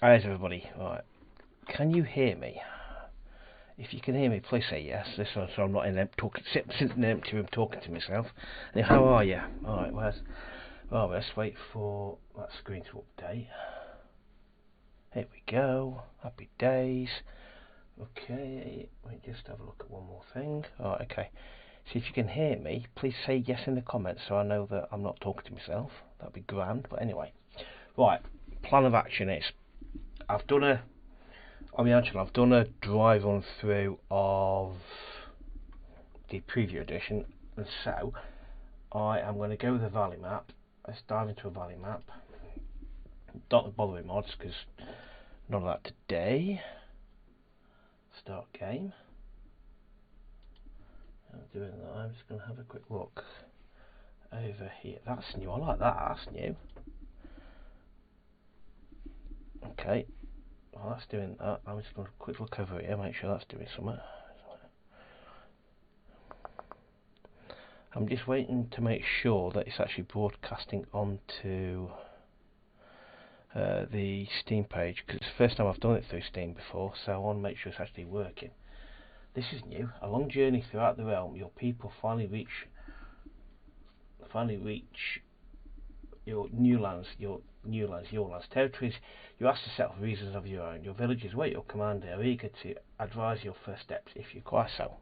How's everybody? Right. Can you hear me? If you can hear me, please say yes. This one, so I'm not in there talking, sitting in an empty room talking to myself. Now, how are you? Alright, well, let's wait for that screen to update. Here we go. Happy days. Okay, let me just have a look at one more thing. Alright, okay. So if you can hear me, please say yes in the comments so I know that I'm not talking to myself. That'd be grand. But anyway, right. Plan of action is I've done a I've done a drive on through of the preview edition, and so I am going to go with the Valley map. Let's dive into a Valley map. Don't bother with mods because none of that today. Start game. I'm doing that. I'm just going to have a quick look over here. That's new. I like that. That's new. Okay. While that's doing that, I'm just going to quick look over here, make sure that's doing something. I'm just waiting to make sure that it's actually broadcasting onto the Steam page, because it's the first time I've done it through Steam before, so I want to make sure it's actually working. This is new. A long journey throughout the realm, your people finally reach your new lands, your lands, territories you ask to settle for reasons of your own. Your villagers wait your command, they are eager to advise your first steps if you require so.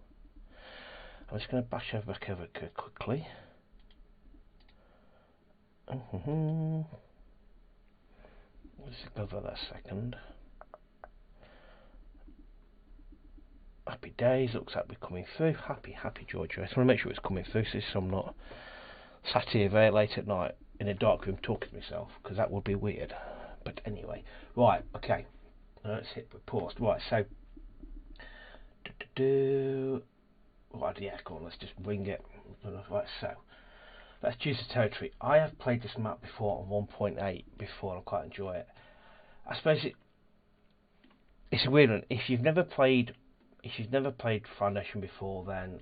I'm just going to back over quickly. Let's go over that a second. Happy days, looks like we're coming through. Happy Georgia. I just want to make sure it's coming through so I'm not sat here very late at night in a dark room talking to myself, because that would be weird. But anyway, right, okay. Let's hit pause. Right, so right, yeah, go on, let's just wing it. Right, so let's choose a territory. I have played this map before on 1.8 before, and I quite enjoy it. I suppose it's a weird one. If you've never played Foundation before, then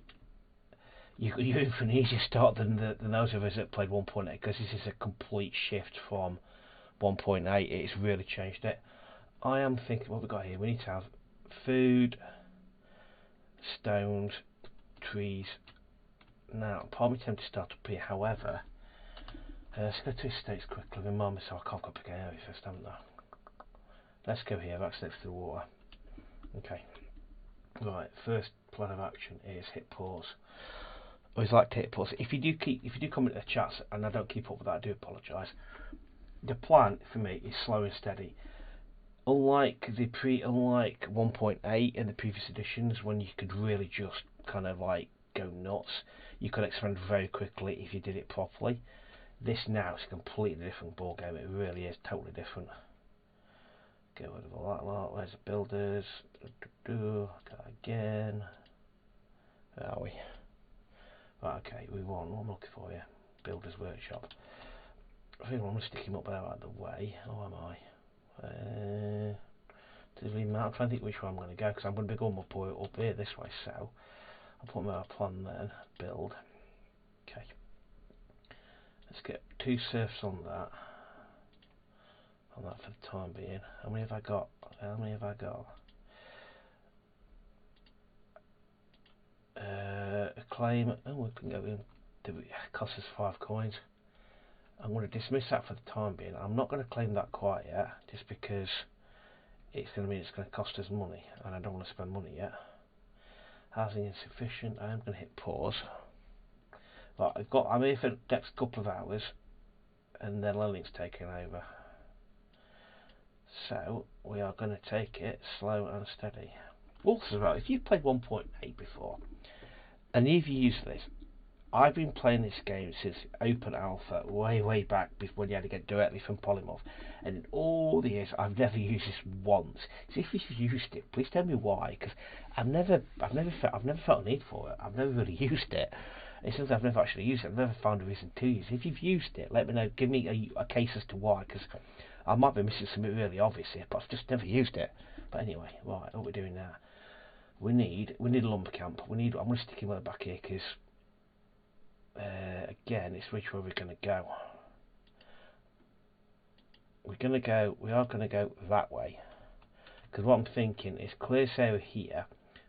you're in for an easier start than those of us that played 1.8, because this is a complete shift from 1.8. It's really changed it. I am thinking, what we got here? We need to have food, stones, trees. Now, I'm probably tempted to start up here. However, let's go to estates quickly. Remind me so I can't go pick an area first, haven't I? Let's go here. That's next to the water. Okay. Right. First plan of action is hit pause. I always like to hit pause. If you do comment in the chats and I don't keep up with that, I do apologise. The plan for me is slow and steady. Unlike 1.8 and the previous editions, when you could really just kind of like go nuts, you could expand very quickly if you did it properly. This now is a completely different ball game. It really is totally different. Get rid of all that lot. Where's the builders? Go again. Where are we? Right, okay, we want what I'm looking for here. Builders Workshop. I think I'm going to stick him up there out of the way. Or am I? Does it really matter? I'm trying to think which way I'm going to go, because I'm going to be going up here this way, so I'll put my plan then. Build. Okay. Let's get 2 serfs on that. On that for the time being. How many have I got? Claim. Oh, we can go in. It costs us 5 coins. I'm going to dismiss that for the time being. I'm not going to claim that quite yet, just because it's going to mean it's going to cost us money, and I don't want to spend money yet. Housing insufficient. I am going to hit pause. Right, I'm here for the next couple of hours, and then Lilling's taking over. So we are going to take it slow and steady. Also, right, if you've played 1.8 before, and if you use this, I've been playing this game since open alpha, way back before, when you had to get directly from Polymorph, and in all the years I've never used this once. So if you've used it, please tell me why, because I've never felt a need for it. I've never really used it. And since I've never actually used it, I've never found a reason to use it. If you've used it, let me know. Give me a case as to why, because I might be missing something really obvious here, but I've just never used it. But anyway, right, what we're doing now? We need a lumber camp. I'm going to stick him at the back here, because again, it's which way we're going to go. we are gonna go that way. Because what I'm thinking is clear this area here,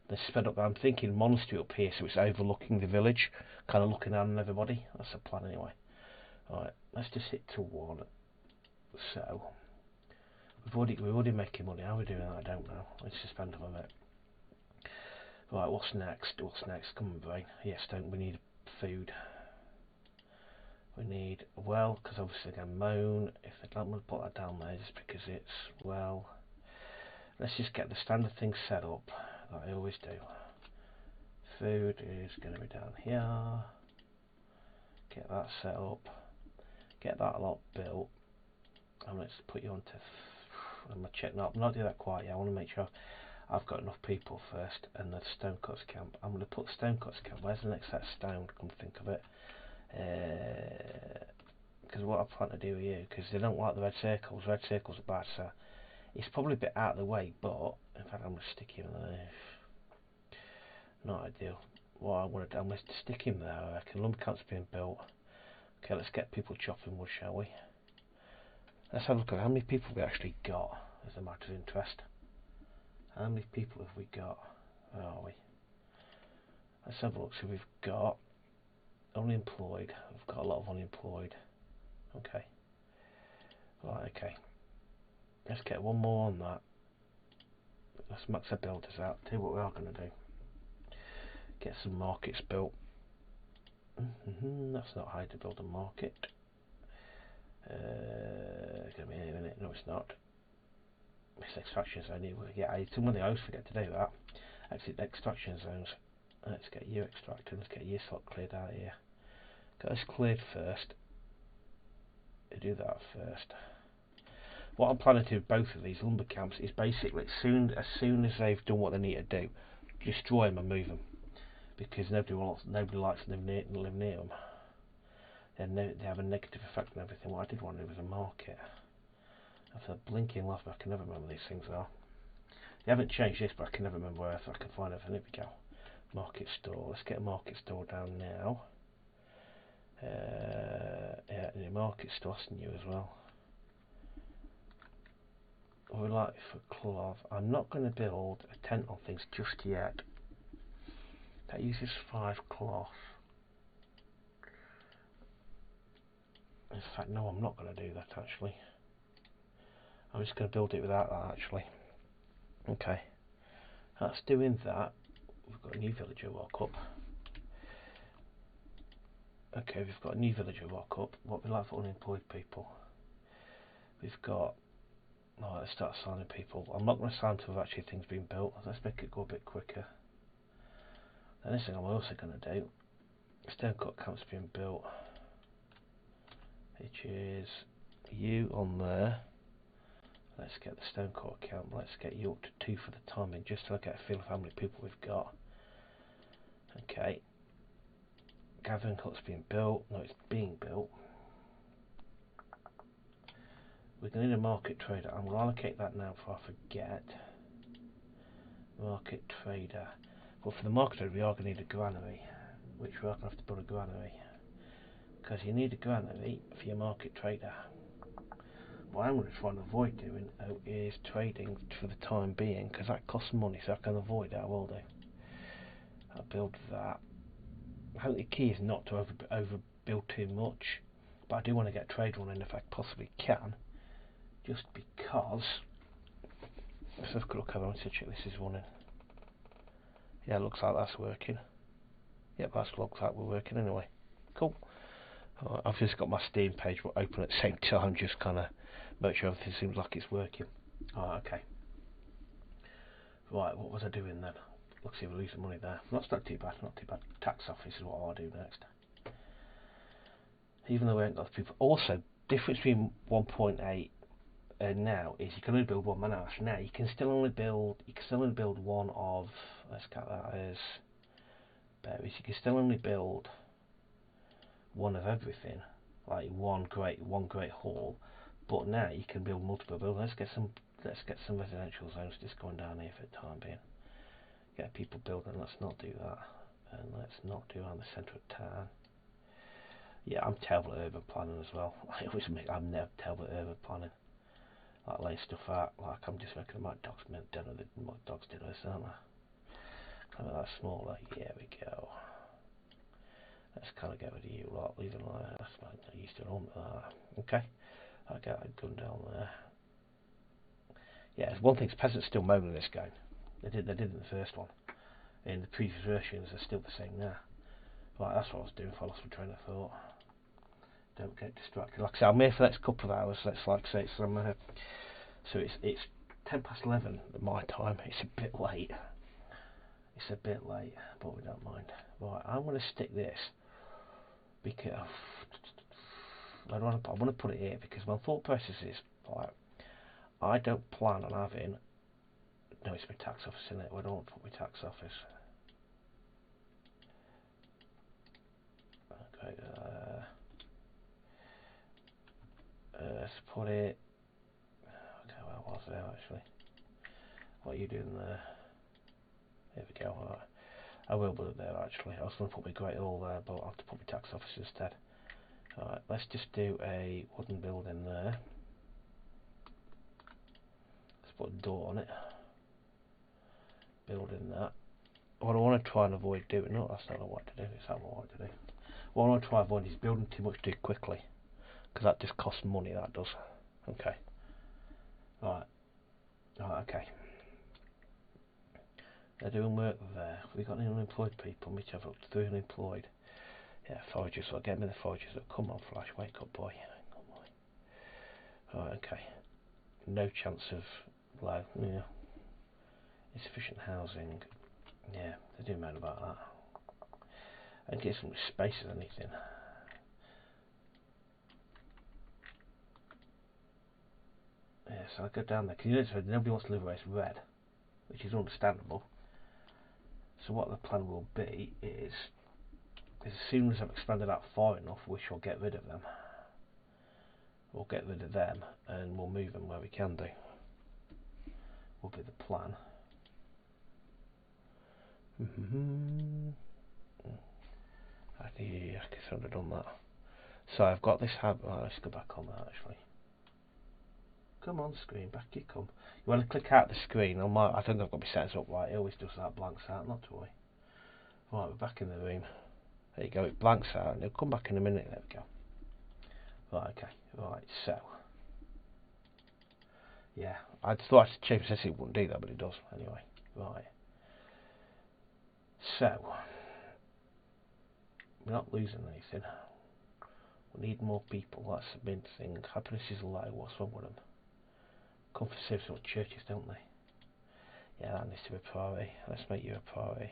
then spread up. I'm thinking monastery up here, so it's overlooking the village, kind of looking down on everybody. That's the plan anyway. Alright, let's just hit to 1. So we're already making money. How are we doing that? I don't know. Let's just spend a bit. Right, what's next? Come on, brain. Yes, don't we need food? We need a well, because obviously they're going to moan if they don't want to put that down there just because it's well. Let's just get the standard thing set up that I always do. Food is going to be down here. Get that set up. Get that lot built. And let's put you onto. I'm gonna check. No, I'm not doing that quite yet. I want to make sure I've got enough people first. And the stonecuts camp. I'm going to put stonecuts camp. Where's the next set of stone? Come think of it. Because what I plan to do here, because they don't like the red circles. Red circles are bad, so it's probably a bit out of the way. But in fact, I'm going to stick him there. Not ideal. What I want to do, I'm going to stick him there. I reckon lumber camp's being built. Okay, let's get people chopping wood, shall we? Let's have a look at how many people we actually got as a matter of interest. How many people have we got? Where are we? Let's have a look. So we've got unemployed. We've got a lot of unemployed. Okay. Right, okay. Let's get one more on that. Let's max our builders out. Tell you what we are going to do. Get some markets built. That's not how to build a market. It's going to be in a minute. No, it's not. It's extraction zone. Yeah, I always forget to do that. Exit extraction zones. Let's get you extracted. Let's get your slot cleared out here. Get this cleared first. Do that first. What I'm planning to do with both of these lumber camps is basically as soon as they've done what they need to do, destroy them and move them, because nobody likes to live near them. They have a negative effect on everything. What I did want to do was a market. After blinking laugh, I can never remember these things are. They haven't changed this, but I can never remember where I can find everything. Here we go. Market store. Let's get a market store down now. Yeah, the market store, that's new as well. I would like for cloth. I'm not going to build a tent on things just yet. That uses 5 cloth. In fact, no, I'm not going to do that actually. I'm just going to build it without that actually. Okay, that's doing that. We've got a new villager walk up. Okay, we've got a new villager walk up. What we like for unemployed people? We've got. Oh, let's start signing people. I'm not going to sign until actually things been built. Let's make it go a bit quicker. The next thing I'm also going to do. Stonecut camp's being built. Which is you on there. Let's get the Stonecut camp. Let's get you up to 2 for the timing, just so I get a feel of how many people we've got. Okay. Gathering hut's being built. No, it's being built. We're going to need a market trader. I'm going to allocate that now before I forget. Market trader. But for the market trader, we are going to need a granary, which we are going to have to build a granary. Because you need a granary for your market trader. What I'm going to try and avoid doing is trading for the time being, because that costs money, so I can avoid that, I will do. I'll build that. I think the key is not to overbuild too much, but I do want to get trade running if I possibly can, just because. Let's have a look. I want to check this is running. Yeah, it looks like that's working. Yep, that looks like we're working anyway. Cool. I've just got my Steam page open at the same time, just kind of make sure everything seems like it's working. Okay. Right, what was I doing then? Looks like we're losing money there. That's not too bad, not too bad. Tax office is what I'll do next. Even though we haven't got the people. Also, difference between 1.8 and now is you can only build one man house. Now you can still only build one of. Let's count that as. Berries. You can still only build one of everything, like one great hall. But now you can build multiple buildings. Let's get some residential zones just going down here for the time being. Get people building. Let's not do that, and let's not do around the centre of town. Yeah, I'm terrible at urban planning as well. I'm never terrible at urban planning. like laying stuff out, like I'm just making my dog's dinner, my dog's dinner, aren't I? Kind of that smaller, here we go. Let's kind of get rid of you lot, leave them like that, I used to run with that. Okay, I get that gun down there. Yeah, one thing's peasants still moan in this game. They did in the first one. In the previous versions, they're still the same now. Right, that's what I was doing if I lost my train of thought. Don't get distracted. Like I say, I'm here for the next couple of hours. Let's like say so it's 11:10 at my time. It's a bit late. It's a bit late, but we don't mind. Right, I'm going to stick this because I want to put it here because my thought process is like I don't plan on having. No, it's my tax office, isn't it? I don't want to put my tax office. Okay, let's put it. Okay, where was there actually? What are you doing there? Here we go. Right. I will put it there actually. I was going to put my Great Hall there, but I'll have to put my tax office instead. Alright, let's just do a wooden building there. Let's put a door on it. Building that. What I want to try and avoid doing, no, that's not what to do, it's not what I want to do. What I want to try and avoid is building too much too quickly, because that just costs money, that does. Okay. Right. Right, okay. They're doing work there. Have we got any unemployed people? We have up to 3 unemployed. Yeah, foragers, so I'll get me the foragers. Come on, Flash, wake up, boy. Right, okay. No chance of low, yeah. Insufficient housing. Yeah, they do moan about that. And get some space or anything. Yeah, so I go down there, because you notice nobody wants to live where it's red, which is understandable. So what the plan will be is as soon as I've expanded out far enough, we shall get rid of them. We'll get rid of them, and we'll move them where we can do. Will be the plan. I guess I would have done that. So I've got this habit. Oh, let's go back on that actually. Come on, screen, back you come. You want to click out the screen? I think I've got my settings up right. It always does that, blanks out, not to worry. Right, we're back in the room. There you go, it blanks out, and it'll come back in a minute. There we go. Right, okay, right, so. Yeah, I thought I changed this, it wouldn't do that, but it does anyway. Right. So, we're not losing anything. We need more people, that's the main thing. Happiness is low, what's wrong with them? Come for service with churches, don't they? Yeah, that needs to be a priority. Let's make you a priority.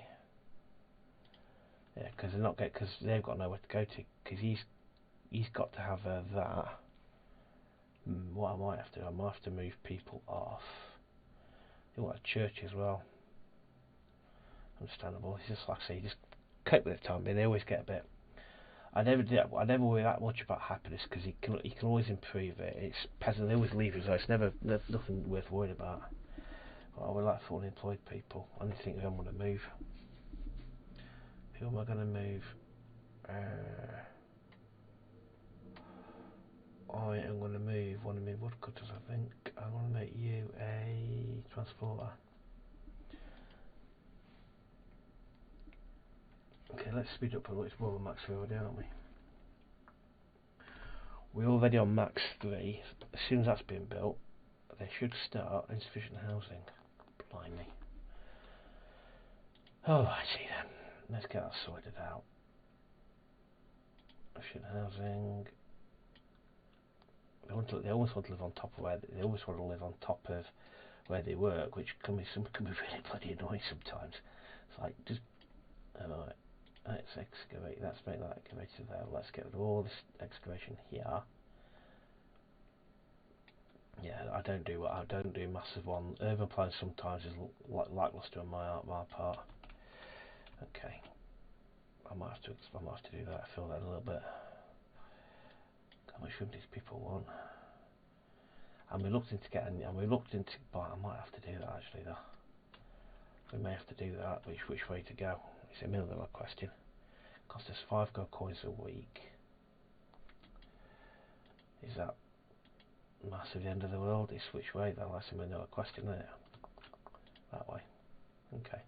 Yeah, because they've got nowhere to go to. Because he's got to have that. What I might have to do, I might have to move people off. They want a church as well. Understandable. It's just like I say, you just cope with the time being. They always get a bit. I never worry that much about happiness because he can always improve it. It's peasant. They always leave it, so it's never nothing worth worrying about. Well, we like for unemployed people. I need to think who I'm going to move. Who am I going to move? I am going to move one of my woodcutters, I think. I'm going to make you a transporter. Okay, let's speed up a little. It's more than max 3 already, aren't we? We're already on max 3. As soon as that's been built, they should start insufficient housing. Blimey. Oh, I see then. Let's get that sorted out. Insufficient housing. They always want to live on top of where they work, which can be really bloody annoying sometimes. It's like just alright, let's excavate. Let's make that excavator there. Let's get rid of all this excavation here. Yeah, I don't do massive one. Urban planning sometimes is lackluster on my part. Okay, I might have to do that. Fill that a little bit. How much room these people want? And we looked into but I might have to do that actually though. We may have to do that. Which way to go? It's a $1 million question. Cost us 5 gold coins a week. Is that Massive end of the world. It's which way though? That's another question there. That way. Okay.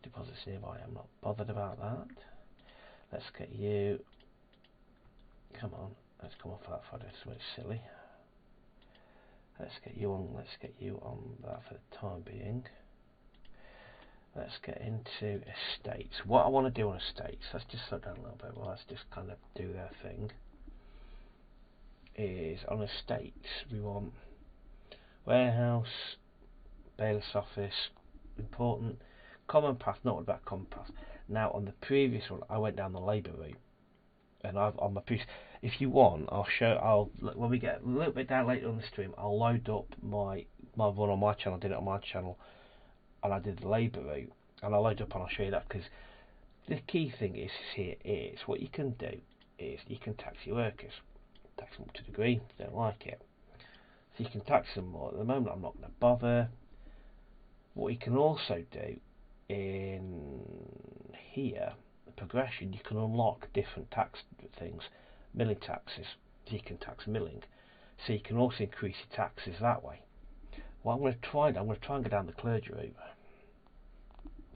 Deposits nearby. I'm not bothered about that. Let's get you. Come on. Let's come off that for something silly. Let's get you on. Let's get you on that for the time being. Let's get into estates. What I want to do on estates. Let's just slow down a little bit. Well, let's just kind of do their thing. Is on estates we want warehouse, bailiff's office, important, common path, not about common path. Now on the previous one I went down the labour route, and I've on my previous, if you want I'll when we get a little bit down later on the stream I'll load up my one on my channel. I did it on my channel and I did the labour route, and I'll load up and I'll show you that, because the key thing is here is what you can do is you can tax your workers, tax them up to the green if they don't like it. So you can tax them more. At the moment I'm not going to bother. What you can also do in here, the progression, you can unlock different tax things, milling taxes, so you can tax milling. So you can also increase your taxes that way. Well, I'm going to try and go down the clergy route.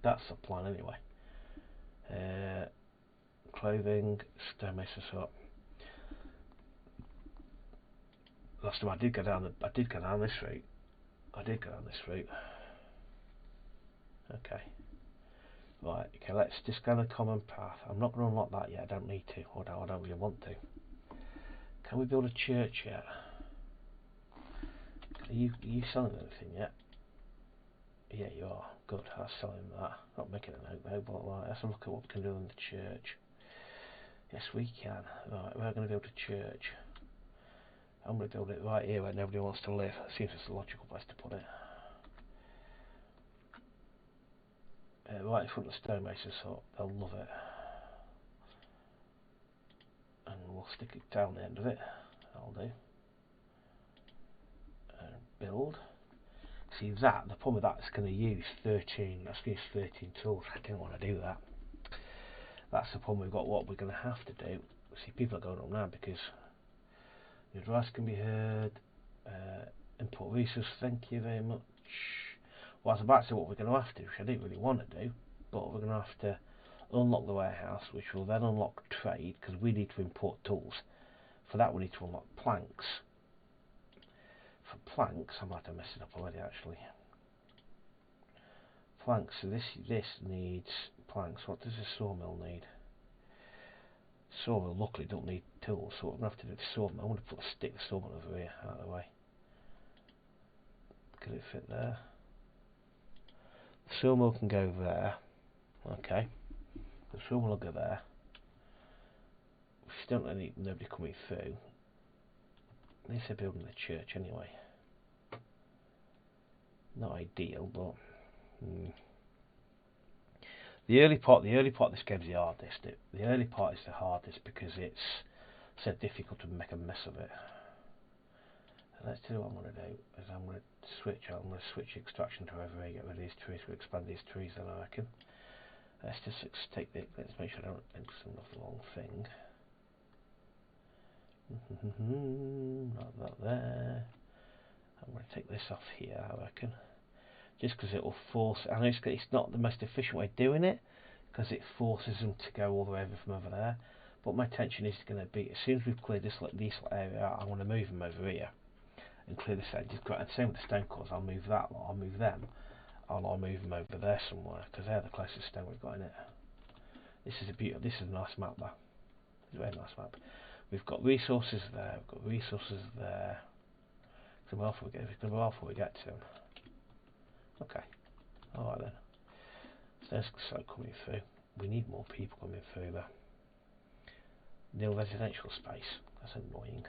That's the plan anyway. Clothing, stonemason's hut. Last time I did go down this route. Okay. Right, okay, let's just go on a common path. I'm not going to unlock that yet, I don't need to, or I don't really want to. Can we build a church yet? Are you selling anything yet? Yeah, you are. Good, I'm selling that. Not making a note though, but right, let's look at what we can do in the church. Yes, we can. Right, we're going to build a church. I'm going to build it right here where nobody wants to live. It seems it's the logical place to put it. Right in front of the stonemason's hut. They'll love it. And we'll stick it down the end of it. That'll do. And build. See that, the problem with that is going to use 13, that's going to use 13 tools. I didn't want to do that. That's the problem we've got. What we're going to have to do. See, people are going up now because your advice can be heard. Import resources, thank you very much. Well, I was about to say what we're going to have to, which I didn't really want to do, but we're going to have to unlock the warehouse, which will then unlock trade, because we need to import tools. For that we need to unlock planks. For planks, I might have messed it up already actually. Planks, so this needs planks. What does a sawmill need? Sawmill luckily don't need tools, so what I'm going to have to do with the sawmill, I'm going to stick the sawmill over here, out of the way. Can it fit there? The sawmill can go there. Okay. The sawmill will go there. We still don't need nobody coming through. At least they're building the church anyway. Not ideal, but the early part of this game is the hardest. The early part is the hardest because it's so difficult to make a mess of it. And let's do what I'm going to do. Is I'm going to switch extraction to over here, get rid of these trees. We'll expand these trees then, I reckon. Let's just take the. Let's make sure I don't send off the wrong thing. Not that there. I'm going to take this off here, I reckon. Just because it will force. I know it's not the most efficient way of doing it, because it forces them to go all the way over from over there. But my intention is going to be, as soon as we've cleared this area out, I'm going to move them over here and clear this area. And same with the stone cores. I'll move that lot. I'll move them. I'll move them over there somewhere because they're the closest stone we've got in it. This is a beautiful. This is a nice map, though. It's a very nice map. We've got resources there. We've got resources there. So how far we get to them. Okay. All right then. So there's so coming through. We need more people coming through there. Nil residential space. That's annoying.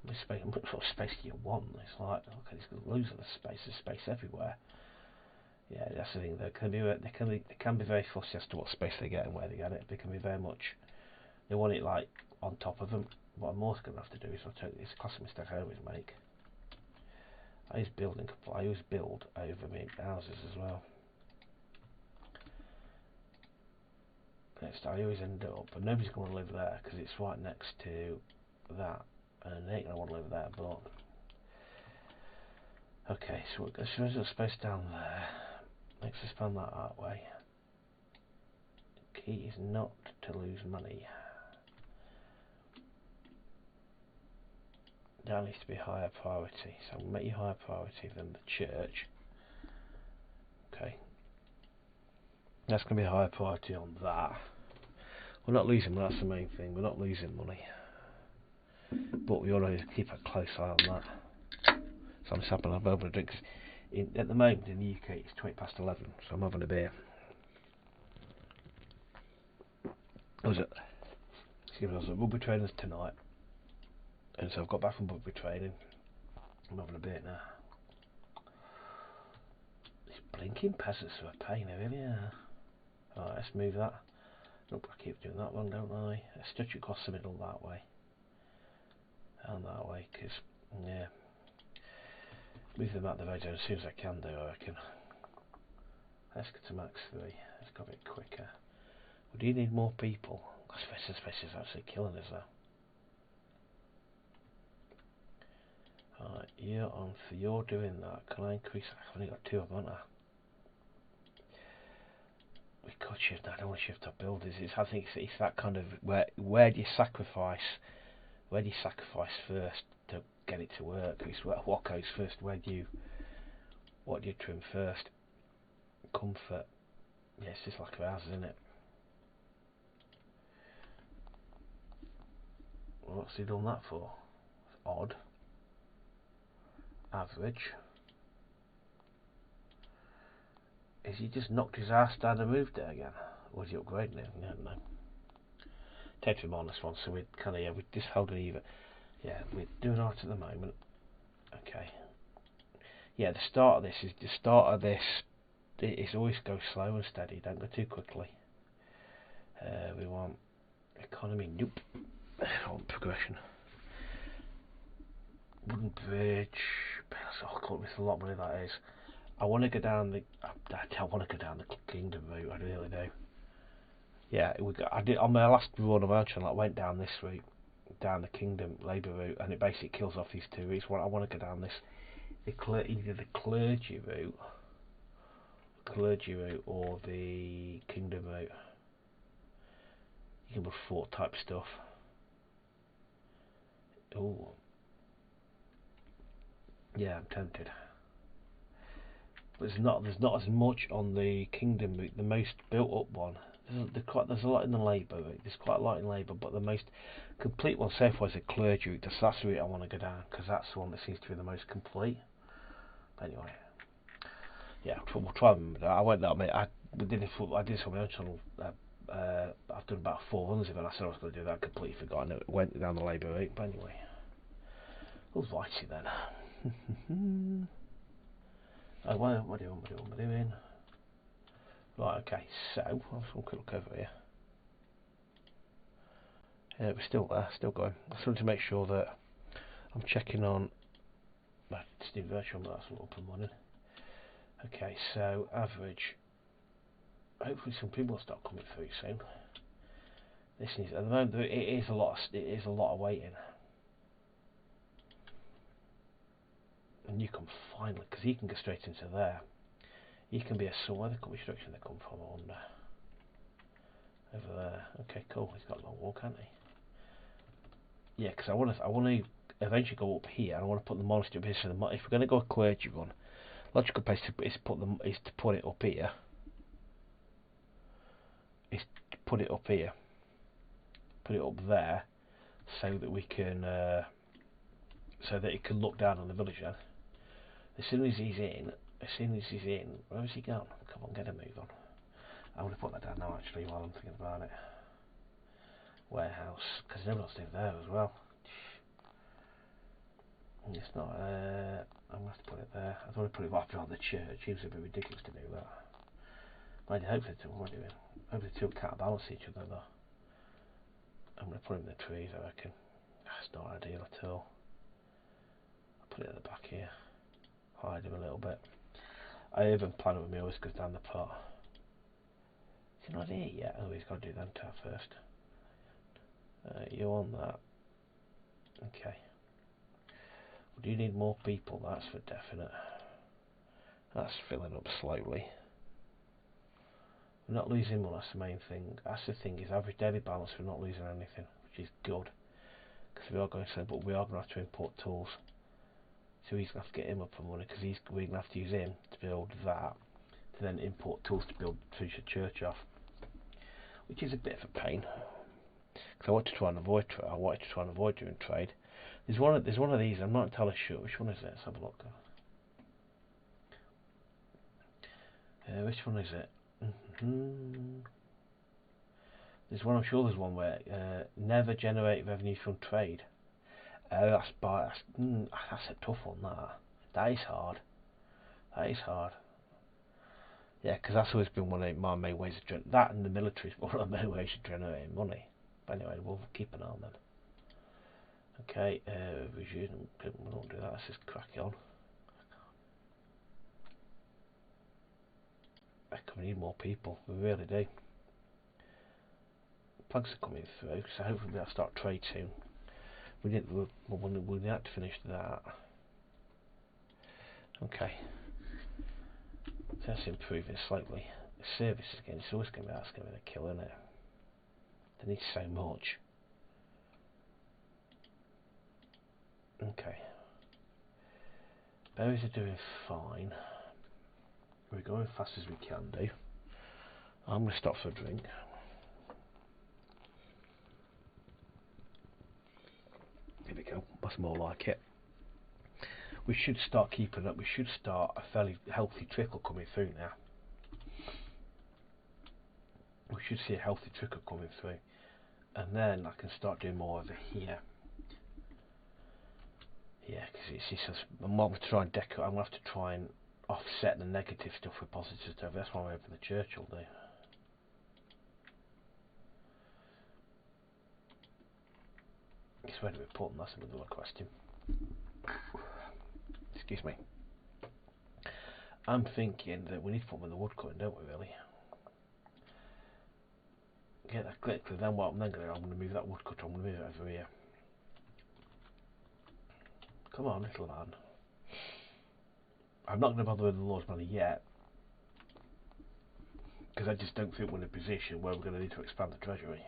How much sort of space do you want? It's like, okay, there's loads of the space. There's space everywhere. Yeah, that's the thing. They can be very fussy as to what space they get and where they get it. They can be very much. They want it like on top of them. What I'm also going to have to do is I'll tell you, it's a classic mistake I always make. I always build over my houses as well. I always end up, but nobody's going to live there because it's right next to that and they ain't going to want to live there, but... Okay, so we've got a space down there. Let's expand that way. Key is not to lose money. That needs to be higher priority, so we'll make you higher priority than the church. Okay. That's going to be a higher priority on that. We're not losing money, that's the main thing. We're not losing money. But we ought to keep a close eye on that. So I'm just having a moment of drink. At the moment in the UK it's 11:20, so I'm having a beer. I was at rugby trainers tonight, and so I've got back from rugby training. I'm having a beer now. These blinking peasants are a pain, they really are. Alright, let's move that. Nope, I keep doing that one, don't I? Let's stretch it across the middle that way. And that way, because, yeah. Move them out the way as soon as I can do, I reckon. Let's get to max 3. Let's go a bit quicker. We do need more people. Space is actually killing us though. Alright, you're doing that. Can I increase? I've only got 2 of them, haven't I? We could shift. I don't want to shift our builders. I think it's that kind of where do you sacrifice? Where do you sacrifice first to get it to work? It's what goes first. What do you trim first? Comfort. Yeah, it's just like ours, isn't it? What's he done that for? It's odd. Average. Is he just knocked his ass down and moved it again? Or is he upgrading it? I don't know. Take him on this one, so we're kind of, yeah, we just held it even. Yeah, we're doing alright at the moment. Okay. Yeah, the start of this. It always go slow and steady. Don't go too quickly. We want economy. Nope. We want progression. Wooden bridge. Oh God, it's a lot of money that is. I want to go down the. I want to go down the kingdom route. I really do. Yeah, I did on my last run of Ultron. I went down this route, down the kingdom labour route, and it basically kills off these 2 routes. I want to go down this, either the clergy route, or the kingdom route. You can put fort type stuff. Oh, yeah, I'm tempted. But there's not as much on the kingdom route, the most built up one. There's a lot in the labour route. There's quite a lot in labour, but the most complete one so far is the clergy route. That's the route I want to go down, because that's the one that seems to be the most complete. But anyway, yeah, we'll try them. I went that. I did this on my own channel. I've done about 4 runs of it. I said I was going to do that. Completely forgotten. It went down the labour route. But anyway, alrighty then. What are we doing? Right, okay, so I'll have a quick look over here. Yeah, we're still there, still going. I just want to make sure that I'm checking on my Steam Virtual, but that's up and running. Okay, so average. Hopefully some people will start coming through soon. This is at the moment it is a lot of waiting. And you can finally, because he can go straight into there. He can be a where the construction they come from, I wonder. Over there. Okay, cool. He's got a long walk, hasn't he? Yeah, because I want to eventually go up here. And I want to put the monastery up here. So if we're going to go a clergy run, logical place is to put it up here. Is to put it up here. Put it up there, so that we can, so that it can look down on the village. Then, as soon as he's in, where has he gone? Come on, get a move on. I'm going to put that down now actually while I'm thinking about it. Warehouse, because no one's doing there as well. It's not, I'm going to have to put it there. I don't want to put it right behind the church. It seems a bit ridiculous to do that. But hopefully the 2 will counterbalance each other though. I'm going to put him in the trees, I reckon. That's not ideal at all. I'll put it at the back here. Hide him a little bit. I even plan it with me, always goes down the pot. Is he not here yet? Oh, he's got to do that first. You on that. Okay. Do you need more people? That's for definite. That's filling up slowly. We're not losing money, that's the main thing. That's the thing, is average daily balance, we're not losing anything, which is good. Because we are going to say, but we are going to have to import tools. So he's going to have to get him up for money, because we're going to have to use him to build that, to then import tools to finish the church off. Which is a bit of a pain. Because I want to try and avoid doing trade. There's one of these, I'm not entirely sure. Which one is it? Let's have a look. Which one is it? There's one, I'm sure there's one where never generate revenue from trade. That's a tough one, that is hard. Yeah, because that's always been one of my main ways of generating, that and the military is one of my main ways of generating money. But anyway, we'll keep an eye on them. Okay, we won't do that, let's just crack on. We need more people, we really do. Planks are coming through, so hopefully we'll start trade soon. We need to finish that. Okay. So that's improving slightly. The service again, it's always going to be the kill, isn't it? They need so much. Okay. Berries are doing fine. We're going as fast as we can do. I'm going to stop for a drink. Here we go. That's more like it. We should start keeping up. We should start a fairly healthy trickle coming through now. We should see a healthy trickle coming through, and then I can start doing more over here. Yeah, because it's just I'm going to try and decorate. I'm going to have to try and offset the negative stuff with positive stuff. That's why I'm over the church all day. It's where do we put them? That's another question. Excuse me. I'm thinking that we need to put them in the woodcutting, don't we, really? Get that quickly, then what I'm then going to do, I'm going to move that woodcutter, I'm going to move it over here. Come on, little man. I'm not going to bother with the Lord's money yet, because I just don't think we're in a position where we're going to need to expand the treasury.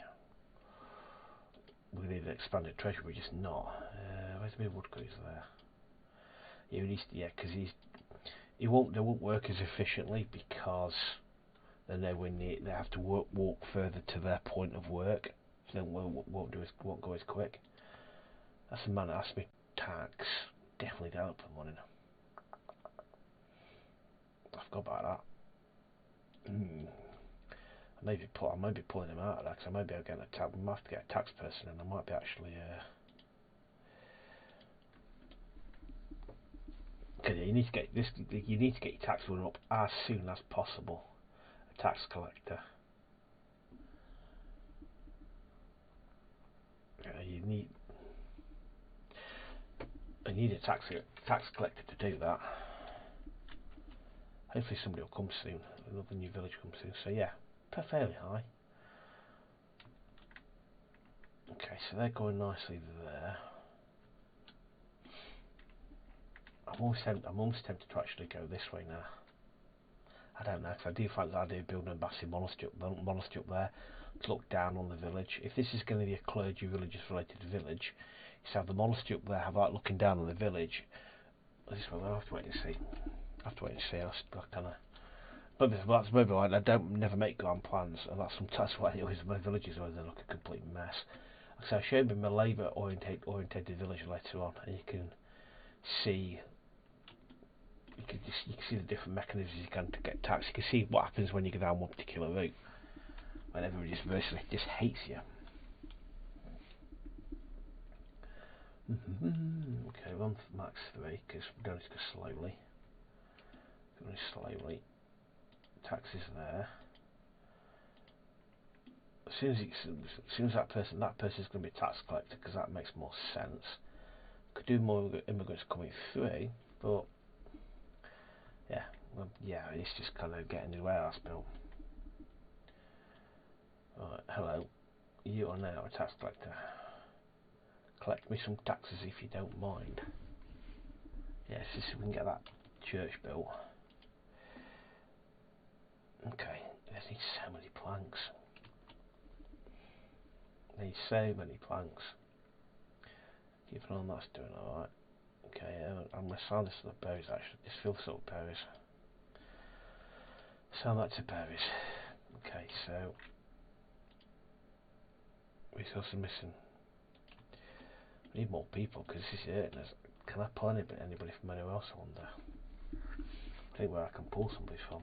We're going to need to expand the treasury, we're just not. Where's my woodcutters there? Yeah, because they won't work as efficiently because they're nowhere near. They have to walk further to their point of work, so they won't go as quick. That's the man that asked me tax. Definitely down for the morning. I forgot about that. I may be pulling him out of that because I might be able to get a tax. We might have to get a tax person, and I might be actually. Cause you need to get this. You need to get your tax run up as soon as possible. A tax collector. You need a tax collector to do that. Hopefully somebody will come soon. Another new village comes soon. So yeah, fairly high. Okay, so they're going nicely there. I'm almost tempted to actually go this way now. I don't know, because I do find the idea of building a massive monastery up there to look down on the village. If this is going to be a clergy religious related village, you have the monastery up there, have like looking down on the village. This way, we'll have to wait and see. I'll kind of. But that's maybe why I never make grand plans, and that's why my villages always look a complete mess. So I'll show you my labour orientated village later on, and you can see the different mechanisms you can to get tax. You can see what happens when you go down one particular route, when everybody just hates you. Okay, we're on max 3 because we're going to go slowly. Tax is there. As soon as that person's going to be a tax collector, because that makes more sense. Could do more immigrants coming through, but yeah, it's just kind of getting the warehouse built. Right, hello, you are now a tax collector. Collect me some taxes if you don't mind. Yes, yeah, so we can get that church built. Okay, I need so many planks. I need so many planks. Keep an eye on that's doing alright. Okay, I'm going to sell this to the berries actually. Just fill this up with berries. Sell that to berries. Okay, so resources missing. We need more people because this is it. Can I pull anybody from anywhere else, I wonder? I think where I can pull somebody from.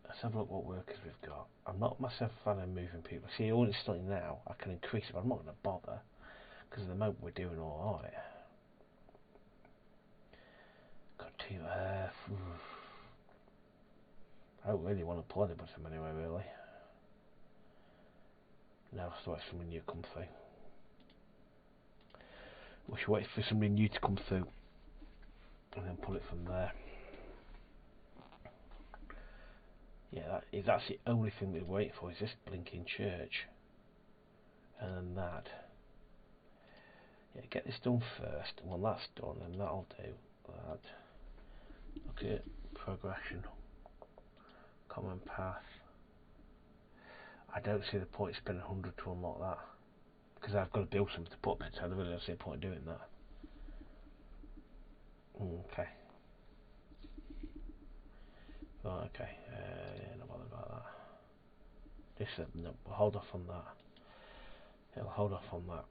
Let's have a look what workers we've got. I'm not myself a fan of moving people. See, all it's still now, I can increase it, but I'm not going to bother because at the moment we're doing alright. Got to. I don't really want to pull anybody from anywhere, really. No, I thought somebody new come through. We should wait for somebody new to come through and then pull it from there. Yeah, that's the only thing we're waiting for is this blinking church. And then that. Yeah, get this done first, and when that's done, then that'll do that. Look at progression. Common path. I don't see the point spending 100 to unlock that. Because I've got to build something to put there, so I really don't see the point in doing that. Okay. Right, okay. Yeah, not bothered about that. This, no, we'll hold off on that. It'll hold off on that.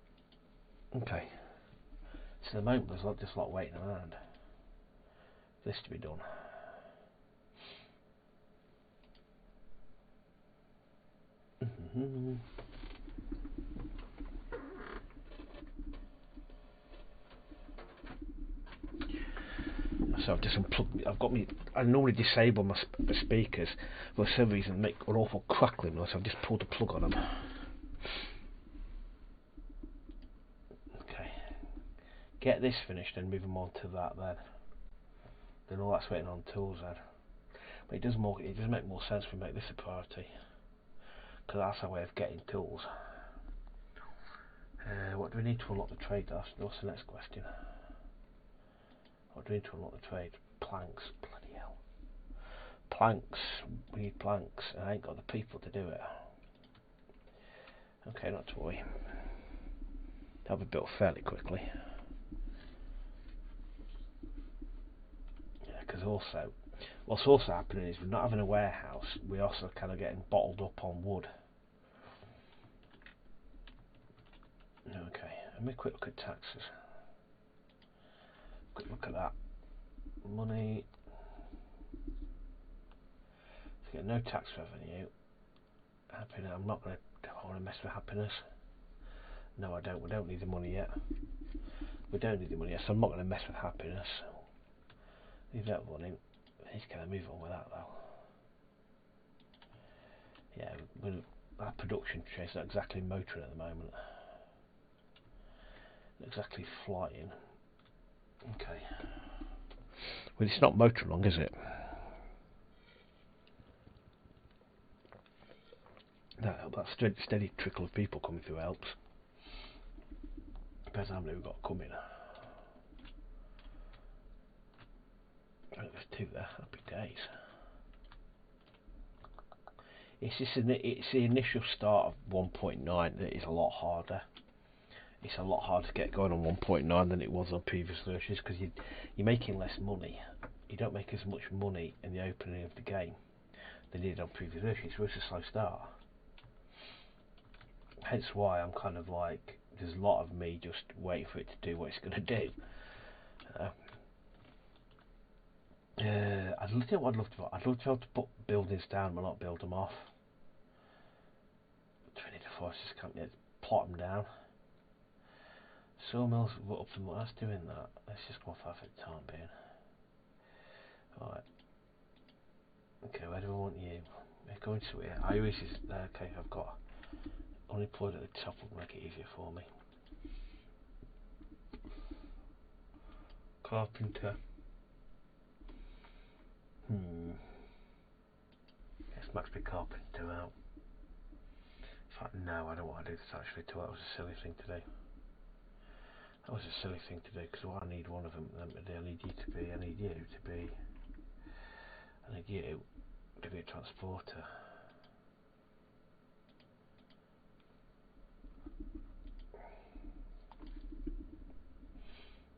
Okay. So at the moment there's just a lot waiting around for this to be done. So I've just unplugged. I normally disable my speakers, but for some reason they make an awful crackling noise. So I've just pulled the plug on them. Okay. Get this finished and move them on to that then. Then all that's waiting on tools then. But it does make more sense if we make this a priority, because that's our way of getting tools. What do we need to unlock the trade? That's the next question. What do we need to unlock the trade? Planks. Bloody hell. Planks. We need planks, and I ain't got the people to do it. Okay, not to worry. That'll be built fairly quickly. Yeah, because also, what's also happening is we're not having a warehouse. We're also kind of getting bottled up on wood. Okay, let me quick look at taxes. Quick look at that. Money. So get no tax revenue. Happiness. I'm not going to. I want to mess with happiness. No, I don't. We don't need the money yet. We don't need the money yet, so I'm not going to mess with happiness. Leave that running. He's going to move on with that though. Yeah, our production train's not exactly motoring at the moment. Not exactly flying. Okay. Well, it's not motoring long, is it? That steady trickle of people coming through helps. Depends how many we've got coming. There's two there. Happy days. It's the initial start of 1.9 that is a lot harder. It's a lot harder to get going on 1.9 than it was on previous versions because you're making less money. You don't make as much money in the opening of the game than you did on previous versions. So it's a slow start. Hence why I'm kind of like, there's a lot of me just waiting for it to do what it's going to do. I'd love to be able to put buildings down but not build them off. Trinity Forces can't yet plot them down. Sawmills up to that's doing that. Let's just go off that for the time being. Right. Okay, where do I want you? We're going to here. Iris is there. Okay, I've got unemployed at the top. Will make it easier for me. Carpenter. Let's max my carpenter out. In fact, no, I don't want to do this actually. That was a silly thing to do. That was a silly thing to do, because what I need one of them to do, I need you to be, I need you to be, I need you to be a transporter.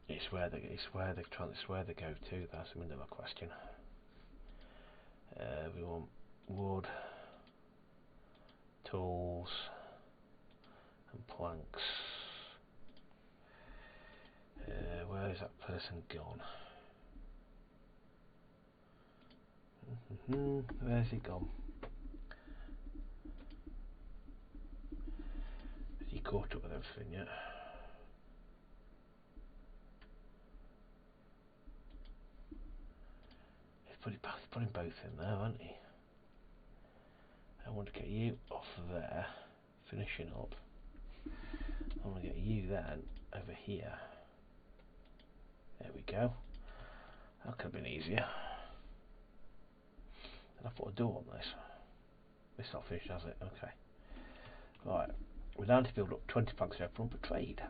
It's where they go to. That's another question. We want wood, tools, and planks. Where is that person gone? Where's he gone? Has he caught up with everything yet? He's putting both in there, hasn't he? I want to get you off there, finishing up. I want to get you then over here. There we go. That could have been easier. Did I put a door on this? It's not finished, has it? Okay. Right. We're down to build up 20 planks to open up a trade.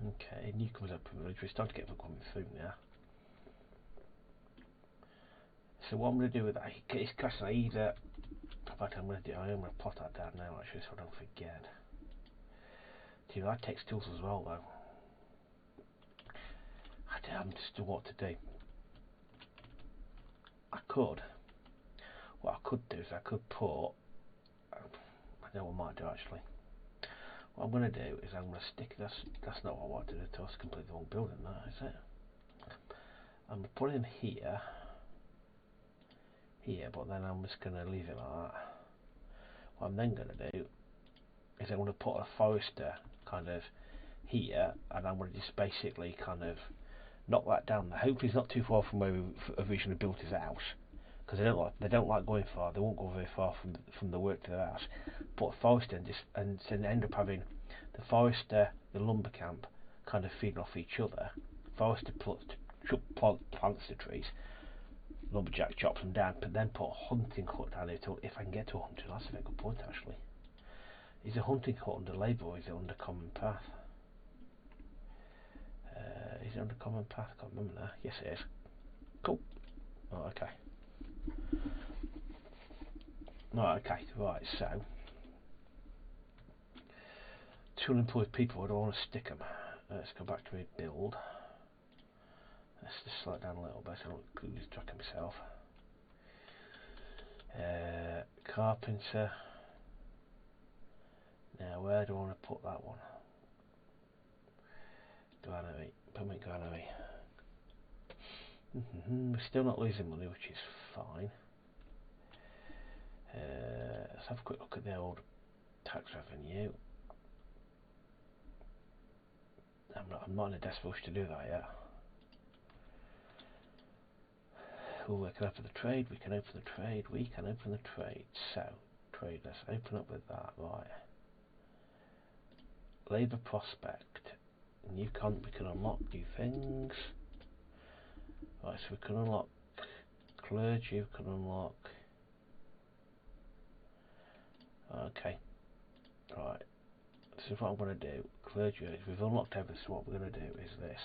Okay, newcomers open village. We're starting to get people coming through now. So what I'm going to do with that, it's question I either... In fact, I'm going to plot that down now actually, so I don't forget. See, that takes tools as well though. I haven't just what to do. What I could do is I could put... I know what I might do actually. What I'm going to do is I'm going to stick... That's not what I wanted to do. It's completely the wrong building now, is it? I'm going to put him here, but then I'm just going to leave it like that. What I'm then going to do is I'm going to put a forester kind of here, and I'm going to just basically kind of knock that down there. Hopefully it's not too far from where we originally built his house, because they don't like going far. They won't go very far from the work to their house. Put a forester and then end up having the forester, the lumber camp, kind of feeding off each other. Forester plants the trees. Lumberjack chops them down, but then put a hunting hut down there if I can get to 100. That's a very good point actually. Is a hunting hut under labour or is it under common path? Is it under common path? I can't remember now. Yes it is. Cool. Oh, okay. Right, so 2 unemployed people, I don't want to stick them. Let's go back to my build. Let's just slow it down a little bit so I don't lose track of myself. Carpenter. Now where do I want to put that one? Granary. Put me granary. We're still not losing money, which is fine. Let's have a quick look at the old tax revenue. I'm not in a desperate rush to do that yet. We can open the trade, we can open the trade, we can open the trade. So, trade, let's open up with that, right. Labour prospect. We can unlock new things. Right, so we can unlock clergy, we can unlock... Okay. Right. This is what I'm going to do. Clergy, we've unlocked everything, so what we're going to do is this.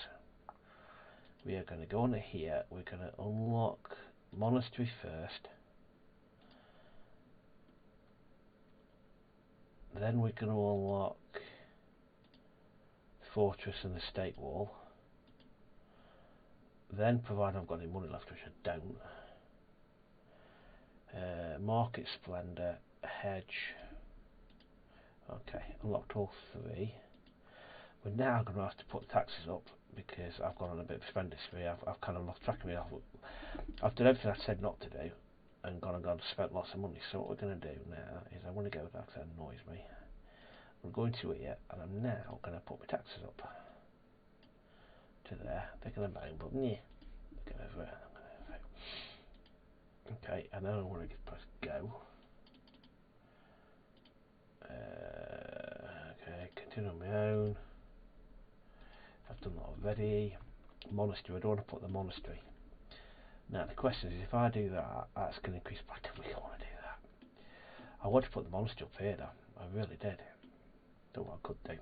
We are going to go on here, we're going to unlock monastery first. Then we're going to unlock fortress and the state wall. Then, provided I've got any money left, which I don't, market splendor, hedge. Okay, unlocked all 3. We're now going to have to put taxes up because I've gone on a bit of a spending spree. I've kind of lost track of me. I've done everything I said not to do and gone and spent lots of money. So what we're going to do now is I want to go with that because that annoys me. I'm going to it and I'm now going to put my taxes up to there. They're going to bang, but yeah, get over it. Okay, and then I want to press go. Okay, continue on my own. I've done that already. Monastery, I don't want to put the monastery. Now the question is, if I do that, that's going to increase, but I don't really want to do that. I want to put the monastery up here though, I really did. Don't know what I could do.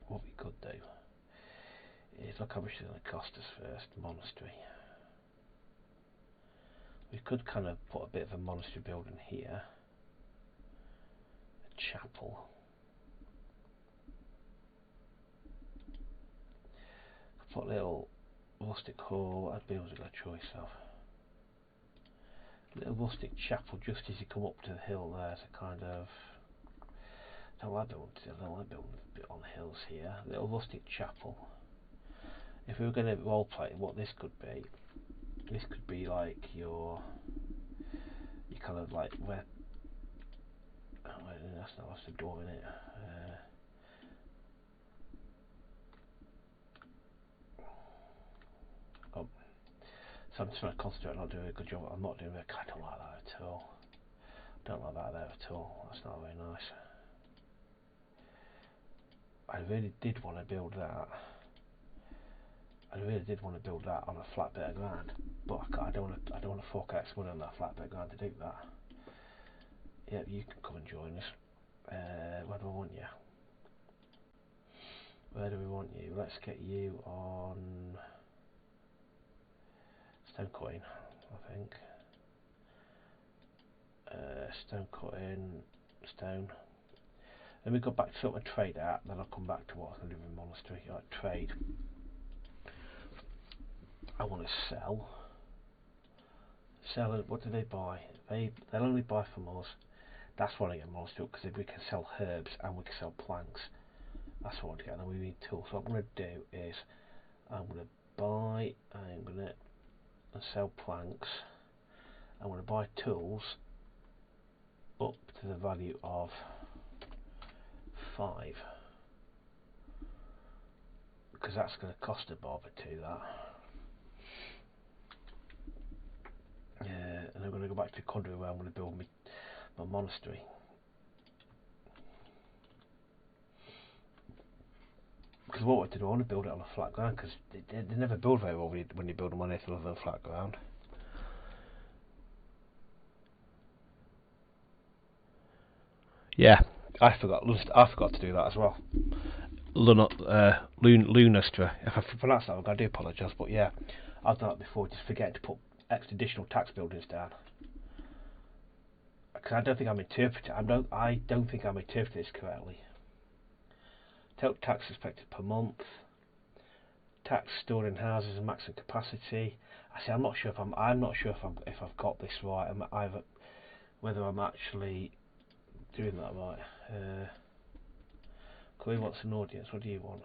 what we could do is look how much it's going to cost us first. Monastery. We could kind of put a bit of a monastery building here. A chapel. Put a little rustic hall. I'd be able to get a choice of. A little rustic chapel just as you come up to the hill. There's a kind of. I don't like building a bit on hills here. A little rustic chapel. If we were going to roleplay, what this could be like your kind of like where. Oh, that's not what's the door in it. So I'm just trying to concentrate on not doing a good job. I'm not doing it. I don't like that at all. Don't like that there at all. That's not very nice. I really did want to build that. I really did want to build that on a flat bit of ground, but I don't want to fork out some money on that flat bit of ground to do that. Yeah, you can come and join us. Where do I want you? Where do we want you? Let's get you on stone cutting, I think. Stone cutting, stone. Then we go back to sort of trade out, then I'll come back to what I can do with monastery. Like trade. I want to sell. Sell it. What do they buy? They'll only buy from us. That's what I get monastery because we can sell herbs and we can sell planks. That's what I want to get. And we need tools. So what I'm going to do is I'm going to buy. I'm going to sell planks. I'm going to buy tools up to the value of 5 because that's going to cost a bob or two. That. And I'm going to go back to the country where I'm going to build my monastery. Because what I want to do, I want to build it on a flat ground because they never build very well when you build them on anything other than flat ground. Yeah, I forgot to do that as well. Lunastra. If I pronounce that wrong, I do apologise. But yeah, I've done that before. Just forget to put extra additional tax buildings down. Because I don't think I'm interpreting. I don't think I'm interpreting this correctly. Total tax expected per month. Tax stored in houses and maximum capacity. I'm not sure if I've got this right. Whether I'm actually doing that right. Chloe wants an audience. What do you want?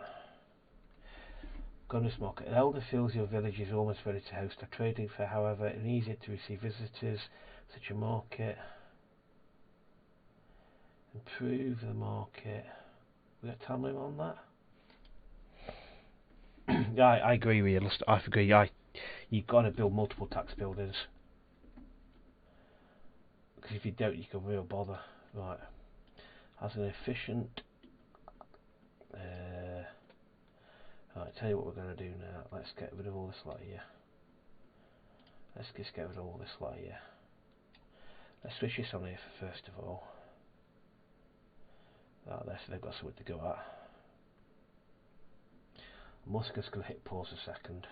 Gunners Market. An elder feels your village is almost ready to host a trading fair. However, it's easier to receive visitors. Such a market. Improve the market. We got time limit on that? Yeah, I agree with you. I agree. You've got to build multiple tax buildings. Because if you don't, you can real bother. Right. As an efficient. Right, tell you what we're going to do now. Let's get rid of all this lot here. Let's just get rid of all this lot here. Let's switch this on here first of all. Like this, they've got something to go at. I'm also just going to hit pause a second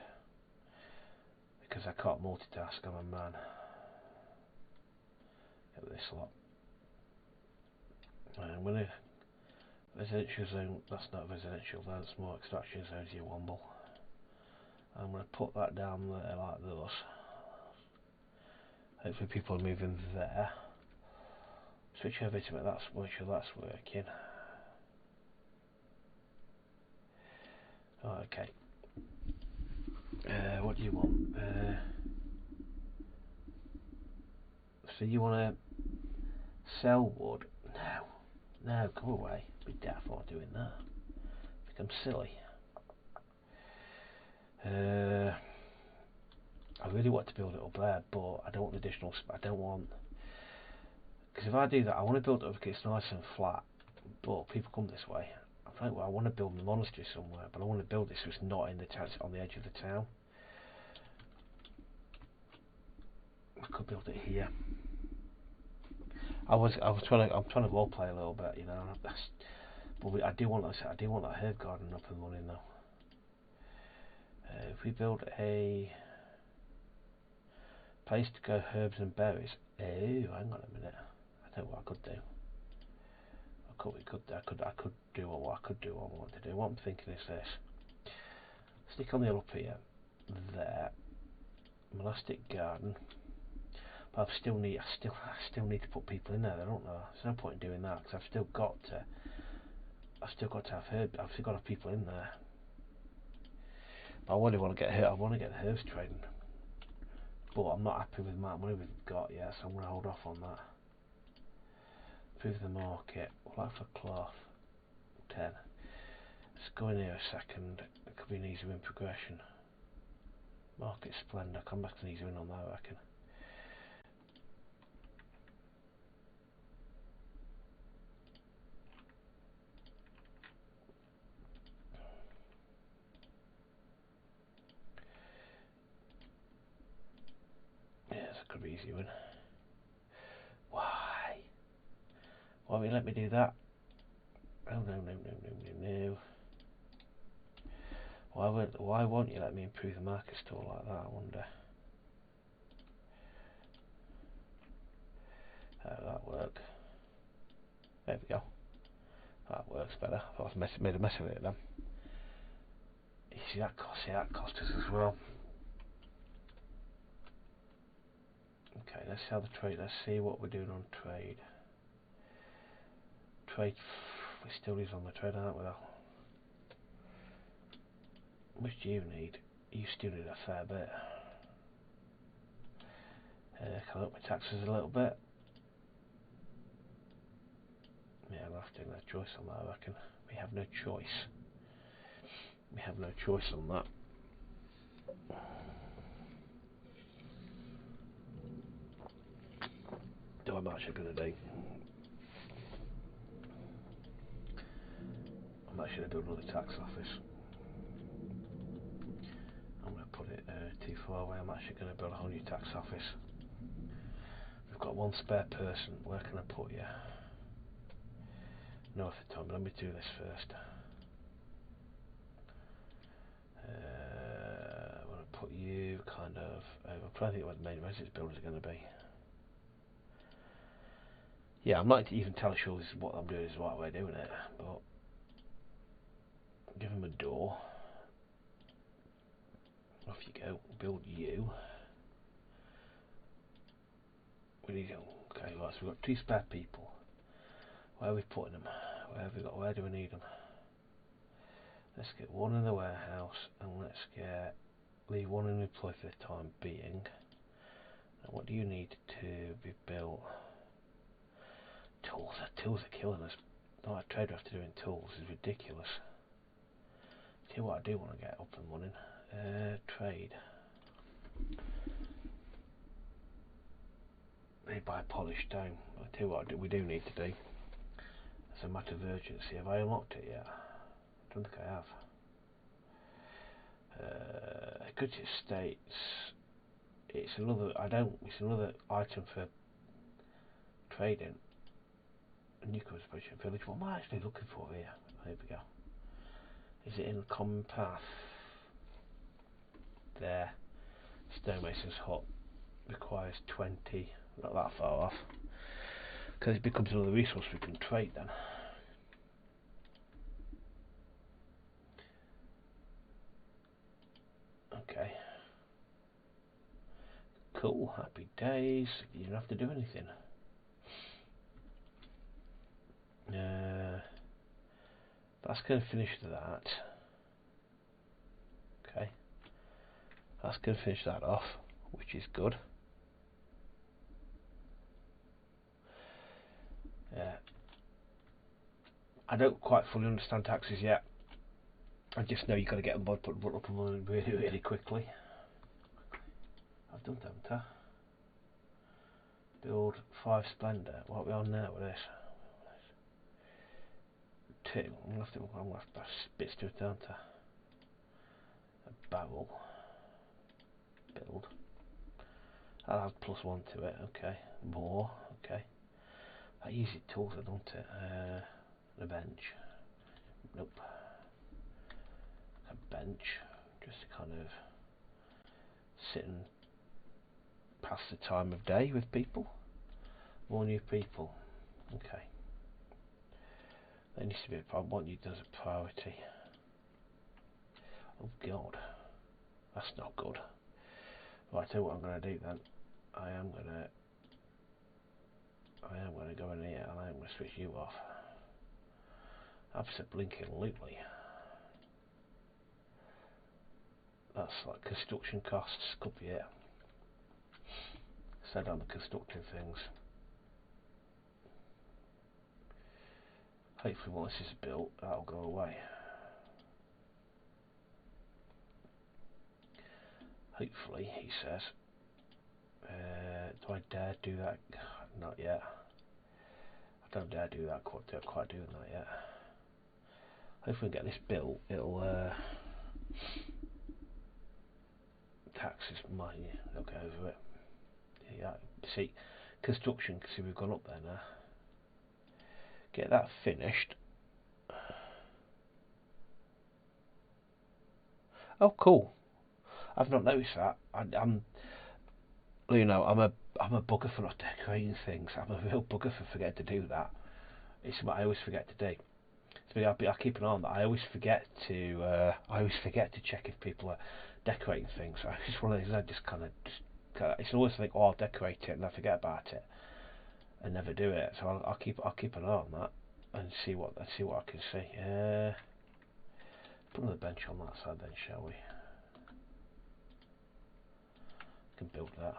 because I can't multitask. I'm a man. Get this lot. I'm going to residential zone. That's not residential. That's more extraction zones. You womble. I'm going to put that down there like this. Hopefully people are moving there. Switch over to make sure that's working. Oh, okay. What do you want? So you want to sell wood? No, go away. Be daft for doing that. Become silly. I really want to build it up there, but I don't want the additional. I don't want. Because if I do that, I want to build it up because it's nice and flat. But people come this way. I think, well, I want to build a monastery somewhere, but I want to build this so it's not in the town, it's on the edge of the town. I could build it here. I'm trying to role play a little bit, you know. But I do want that herb garden up and running now. If we build a place to grow herbs and berries. Oh, hang on a minute. I know what I could do. I could do what I could do. What I want to do. What I'm thinking is this: stick on the hill up here, there, monastic garden. But I still need to put people in there. I don't know. There's no point in doing that because I've still got to have herbs. I've still got to have people in there. But I really want to get I want to get the herbs trading. But I'm not happy with the amount of money we've got yet, so I'm going to hold off on that. Improve the market. Like for cloth, 10. Let's go in here a second. It could be an easy win progression. Market Splendor. Come back to an easy win on that, I reckon. Yeah, that could be easy win. Why? Why won't you let me do that? Oh no. Why won't you let me improve the market store like that, I wonder? That work. There we go. That works better. I thought I made a mess of it then. You see that cost us as well. Okay, let's see how the trade. Let's see what we're doing on trade. Trade. We still is on the trade, aren't we? Though? How much do you need? You still need a fair bit. Can I up my taxes a little bit? Yeah, I'll have to take no choice on that, I reckon. We have no choice. We have no choice on that. Do I'm actually going to do? I'm actually going to do another tax office. I'm going to put it too far away. I'm actually going to build a whole new tax office. We've got one spare person. Where can I put you? North of town, but let me do this first. I'm going to put you kind of over. I'm trying to think what the main residence buildings are going to be. Yeah, I'm not even tell sure this is what I'm doing is the right way of doing it, but give him a door. Off you go. Build you. We need okay, right, so we've got 2 spare people. Where are we putting them? Where do we need them? Let's get one in the warehouse and let's leave one in employ for the time being. Now what do you need to be built? Tools are killing us. Not a trader after doing tools is ridiculous. Tell you what I do want to get up and running. Trade. They buy polished stone. I tell you what we do need to do. It's a matter of urgency. Have I unlocked it yet? I don't think I have. Goods Estates. It's another item for trading. A new construction village. What am I actually looking for here? Here we go. Is it in the common path? There. Stonemason's hut requires 20. Not that far off. Because it becomes another resource we can trade then. Okay. Cool, happy days. You don't have to do anything. That's going to finish that. Okay. That's going to finish that off, which is good. Yeah. I don't quite fully understand taxes yet. I just know you've got to get them put up and running really, really quickly. I've done that, haven't I? Build 5 Splendor. What are we on now with this? 2. I'm going to have bits to it, aren't I? A barrel. Build. I'll add +1 to it. Okay. More. Okay. That uses tools, don't it? A bench. Nope. A bench, just to kind of sit and pass the time of day with people. More new people. Okay. There needs to be I want you as a priority. Oh God, that's not good. Right, I tell you what I'm going to do then. I am going to go in here and I'm going to switch you off. Absolutely. That's like construction costs. Could be it. Set on the constructing things. Hopefully once this is built, that'll go away. Hopefully, he says. Do I dare do that? Not yet. I don't dare do that. Quite doing that yet. Hopefully, we get this built. It'll taxes money. They'll go over it. Yeah. See, construction. See, we've gone up there now. Get that finished. Oh, cool. I've not noticed that. I'm I'm a bugger for not decorating things. I'm a real bugger for forgetting to do that. It's what I always forget to do. So I keep an eye on that. I always forget to check if people are decorating things. I just one of these. I just kind of it's always think, oh, I'll decorate it, and I forget about it, and never do it. So I'll keep an eye on that and see what I can see. Put another bench on that side then, shall we? Can build that.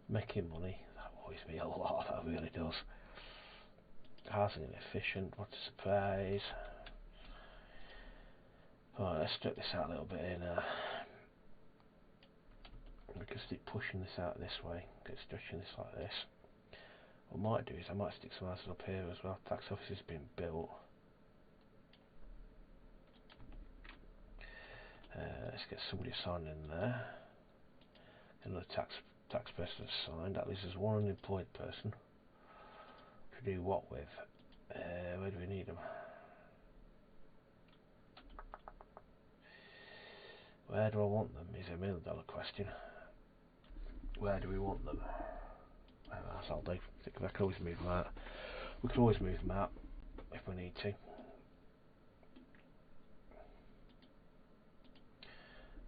Making money. That worries me a lot. That really does. Housing inefficient. What a surprise. Right, let's stretch this out a little bit here. We can keep pushing this out this way, get stretching this like this. What I might do is I might stick some houses up here as well. Tax office has been built. Let's get somebody assigned in there. Another tax person assigned. That leaves us one unemployed person. To do what with? Where do we need them? Where do I want them? Is $1 million question. Where do we want them? That's all do. I can always move them out. We can always move them out if we need to.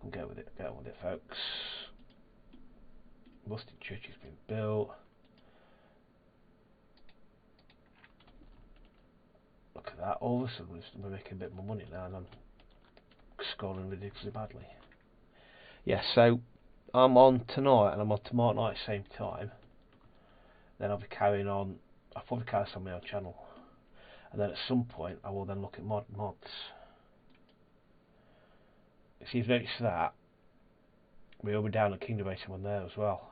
We'll get on with it, folks. Rusted church has been built. Look at that. All of a sudden we're making a bit more money now and I'm scoring ridiculously badly. Yeah, so I'm on tonight and I'm on tomorrow night at the same time. Then I'll be carrying on. I'll probably carry this on my own channel. And then at some point I will then look at mods. So you've noticed that we'll be down at Kingdom 81 there as well.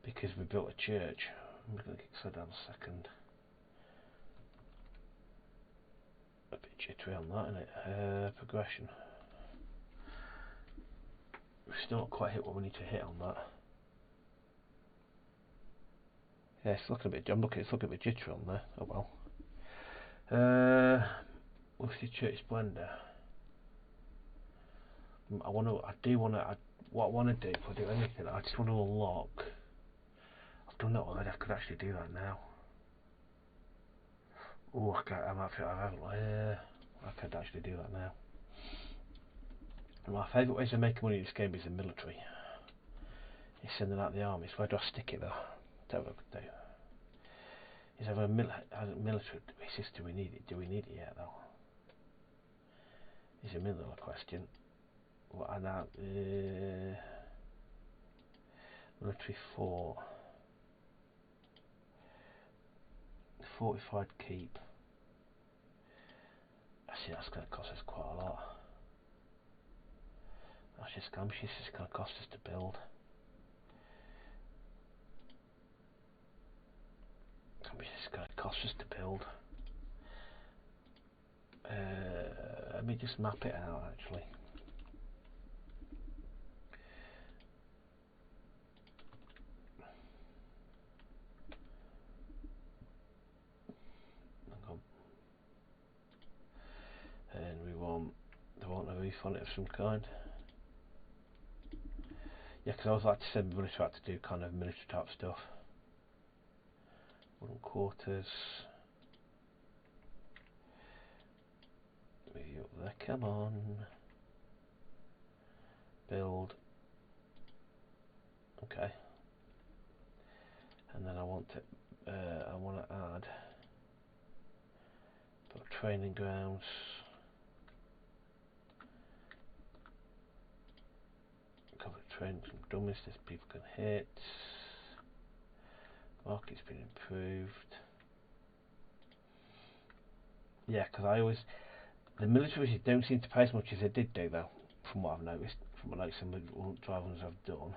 Because we built a church. I'm going to slow down a second. A bit jittery on that, isn't it? Progression. We've still not quite hit what we need to hit on that. Yeah, it's looking a bit. It's looking a bit jittery on there. Oh well. What's the church splendor? What I want to do, if I do anything, I just want to unlock. I've done that already. I could actually do that now. Oh, I could actually do that now. And my favourite ways of making money in this game is the military. It's sending out the armies. Where do I stick it though? Don't know what I could do. Is there a military basis? Do we need it? Do we need it yet though? Is a $1 million question. What are now? Military 4. Fortified keep. Actually, that's going to cost us quite a lot. That's just how much this is going to cost us to build. How much this is going to cost us to build. Let me just map it out actually. on it of some kind. Yeah, because I always like to send military out to do kind of military type stuff. Wooden quarters. You up there, come on. Build. Okay. And then I want to add training grounds. Cover training some dummies that people can hit. Market's been improved. Yeah, because I always the military don't seem to pay as much as they did do though, from what I've noticed, from what some of the drive ones I've done.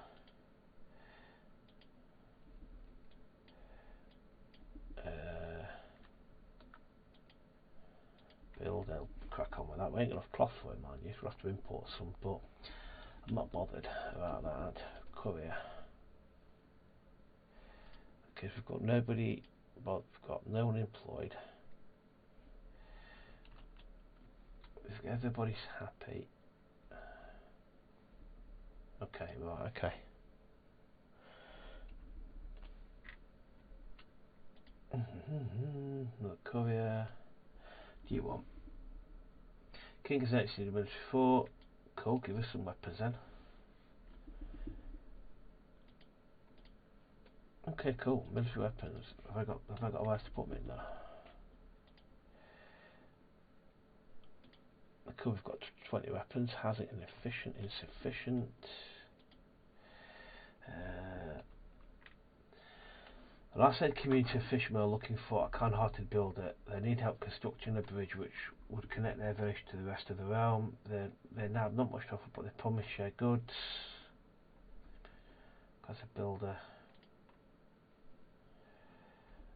Build, I'll crack on with that. We ain't got enough cloth for it, mind you, so we'll have to import some, but I'm not bothered about that. Courier. Okay, so we've got nobody, but we've got no one employed. If everybody's happy. Okay, right, okay. Look, courier. Do you want? King has actually been 4. Cool, give us some weapons then. Okay, cool. Military weapons. Have I got a place to put them in there? Cool, we've got 20 weapons. Has it inefficient, insufficient? And I said community of fishermen are looking for a kind-hearted builder. They need help constructing a bridge which would connect their village to the rest of the realm. They now have not much to offer, but they promise share goods. As a builder,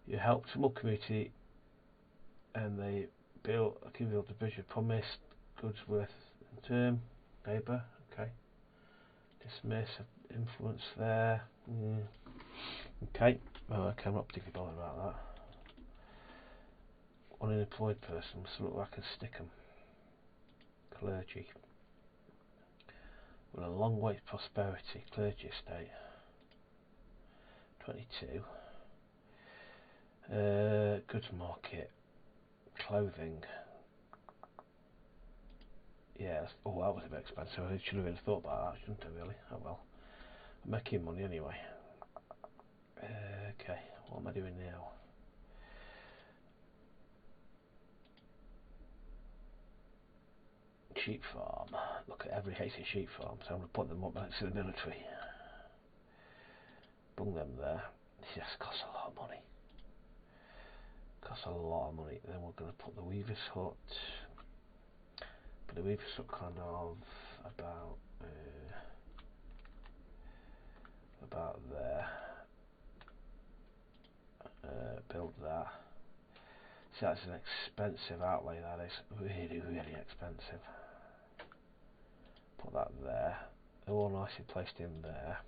you help small community, and they can build a bridge with promised goods worth in term. Labour, okay. Dismiss, influence there. Okay. Oh, okay, I'm not particularly bothered about that. Unemployed person, so look like I can stick them. Clergy. With a long way to prosperity. Clergy estate. 22. Goods market. Clothing. Yeah, oh, that was a bit expensive. I should have really thought about that, shouldn't I, really? Oh well. I'm making money anyway. Okay, what am I doing now? Sheep farm. Look at every hated sheep farm, so I'm going to put them up next to the military. Bung them there. This costs a lot of money. Costs a lot of money. Then we're going to put the weaver's hut. But the weaver's hut kind of about there. Build that. See, that's an expensive outlay. That is really, really expensive. Put that there. They're all nicely placed in there.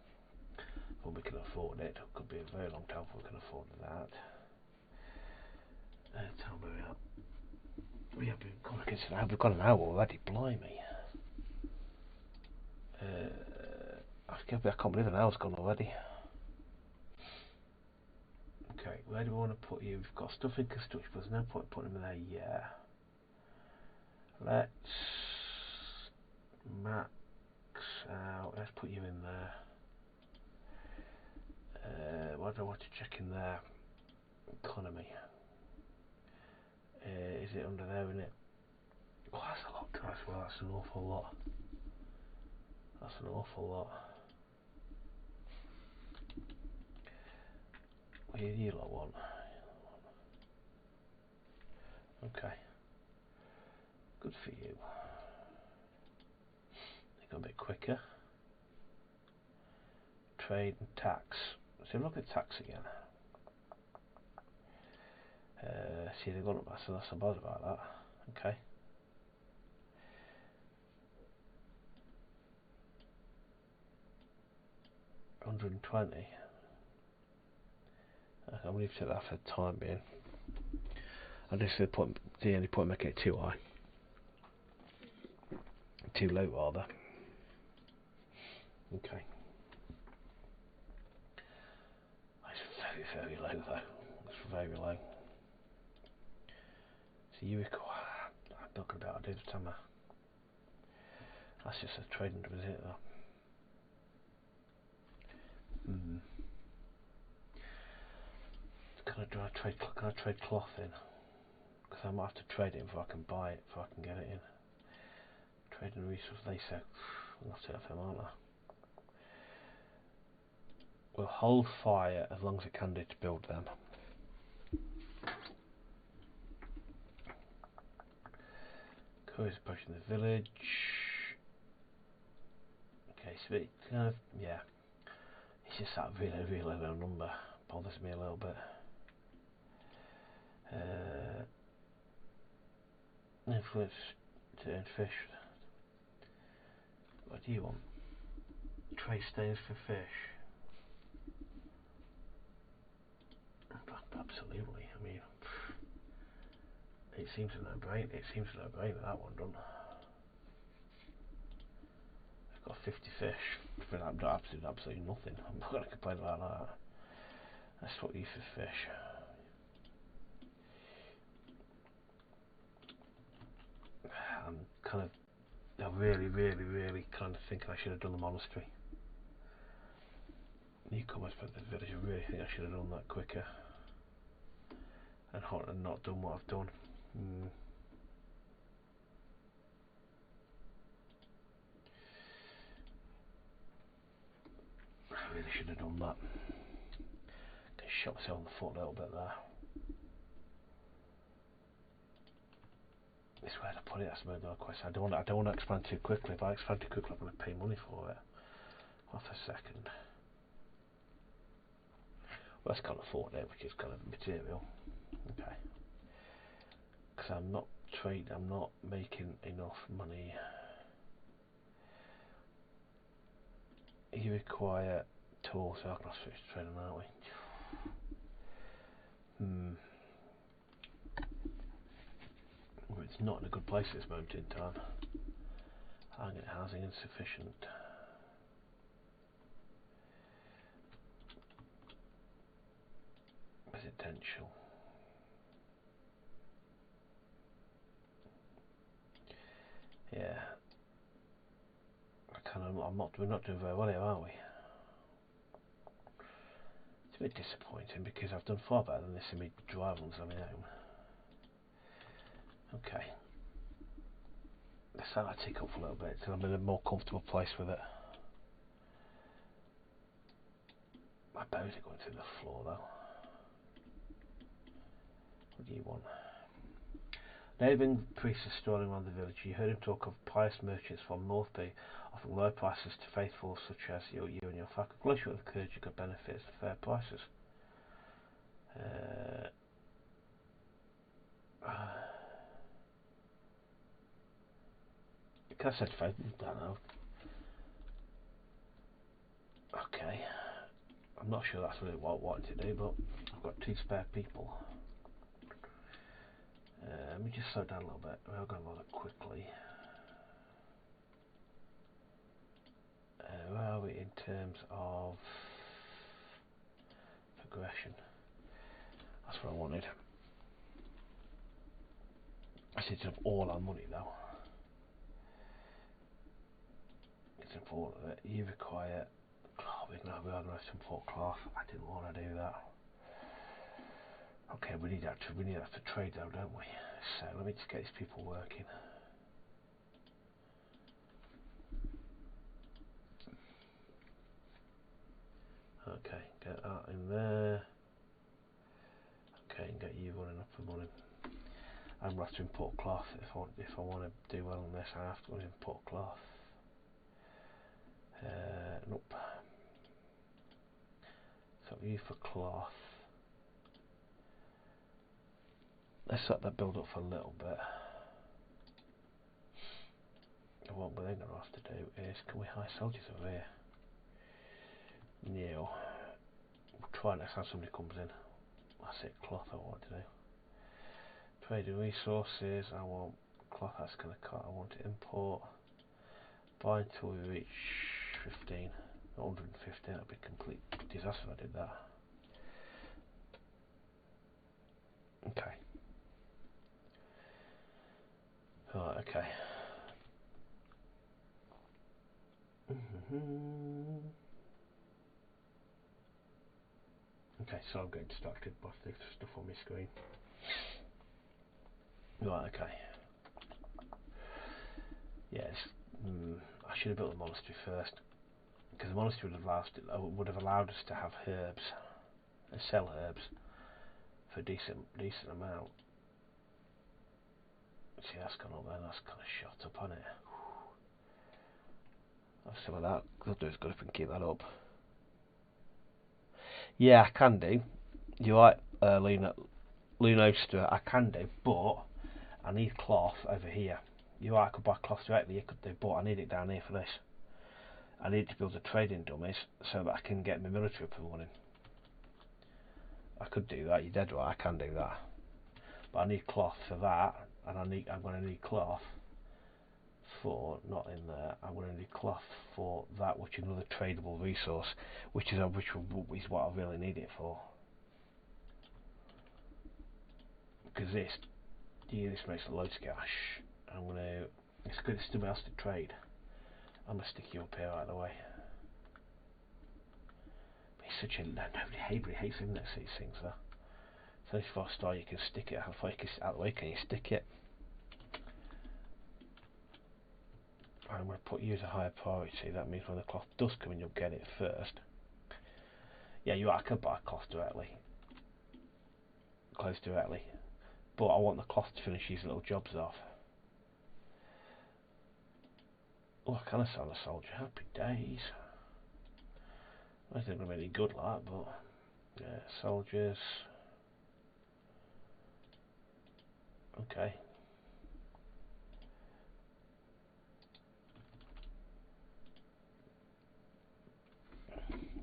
But we can afford it. It could be a very long time before we can afford that. Tell me we've got an hour already. Blimey. I can't believe an hour's gone already. Okay, where do we want to put you? We've got stuff in construction, but there's no point putting them there. Yeah. Let's max out. Let's put you in there. What do I want to check in there? Economy. Is it under there, isn't it? Oh, that's a lot, guys. Well, that's an awful lot. That's an awful lot. What do you lot want? Okay. Good for you. You're going a bit quicker. Trade and tax. So look at tax again. See, they've gone up there, so that's not bothered about that. Okay. $120. I'm going to leave it at that for the time being. I just see the only point making it too high. Too low rather. Okay. It's very, very low though. It's very low. So you require... I'm not going to be able to do the timer. That's just a trading visit though. Can I trade cloth in? Because I might have to trade it before I can buy it, before I can get it in. Trading resource, they say, I'll have to have them, aren't I? We'll hold fire as long as it can do to build them. Courier's approaching the village. Okay, so it kind of, yeah. It's just that really, really low number. Bothers me a little bit. Influence to earn fish. What do you want? Trade stains for fish. Absolutely. I mean, it seems a no-brainer. It seems a no-brainer that one done. I've got 50 fish for absolutely nothing. I'm not going to complain about that. Let's swap you for fish. I'm kind of, I really kind of think I should have done the monastery. Newcomers for the village. I really think I should have done that quicker and not done what I've done. I really should have done that. I shot myself in the foot a little bit there. It's where to put it. That's maybe the question. I don't want to expand too quickly. If I expand too quickly, I'm going to pay money for it. Off a second. Well, that's kind of afford it, which is kind of material. Okay. Because I'm not making enough money. You require tools, so I can switch to trading, aren't we? Well, it's not in a good place at this moment in time. Housing insufficient. Residential. Yeah. We're not doing very well here, are we? It's a bit disappointing because I've done far better than this in my dry runs on my own. Okay. Let's let that tick up for a little bit until I'm in a more comfortable place with it. My bows are going through the floor though. What do you want? Neighbouring priests are strolling around the village. You heard him talk of pious merchants from Northby, offering low prices to faithful such as you and your flock. A close with the clergy could benefit at fair prices. Can I said faith? I don't know. Okay. I'm not sure that's really what I wanted to do, but I've got 2 spare people. Let me just slow down a little bit. We're going to look quickly. Where are we in terms of progression? That's what I wanted. I seem to have all our money though. It's in all of it. You require. Oh, we can reorganise some for cloth. I didn't want to do that. Okay, we need that to trade though, don't we? So let me just get these people working. Okay, get that in there. Okay, and get you running up and running. I'm going to have to import cloth if I want to do well on this. I have to import cloth. Nope. So you for cloth. Let's let that build up for a little bit. And what we're then going to have to do is, can we hire soldiers over here? No. We'll try next time somebody comes in. That's it, cloth I want to do. Trading resources, I want cloth, that's going to cut, I want to import. Buy until we reach 15. 115, that'd be a complete disaster if I did that. Okay. Right, okay. Okay, so I'm getting distracted by the stuff on my screen. Right, okay. Yes, I should have built the monastery first, because the monastery would have allowed us to have herbs and sell herbs for a decent amount. See, that's gone up there, that's kind of shot up on it. I'll see what that, I'll do is good if we can keep that up. Yeah, I can do. You're right, Luno Stewart, I can do, but I need cloth over here. You're right, I could buy cloth directly, you could do, but I need it down here for this. I need to build the trading dummies so that I can get my military up and running. I could do that, you're dead right, I can do that. But I need cloth for that, and I'm going to need cloth for, not in there, I'm going to need cloth for that, which is another tradable resource, which is what I really need it for. Because this makes a load of cash. I'm going to, it's good, it's still else to trade. I'm going to stick you up here right away. He's such a, nobody hates him that these things though. So if I start, you can stick it. How far you can out of the way can you stick it? I'm going to put you as a higher priority. That means when the cloth does come in, you'll get it first. Yeah, I could buy cloth directly. Clothes directly. But I want the cloth to finish these little jobs off. Oh, I kind of sound a soldier. Happy days. I think I'm really good like that, but yeah, soldiers. Okay.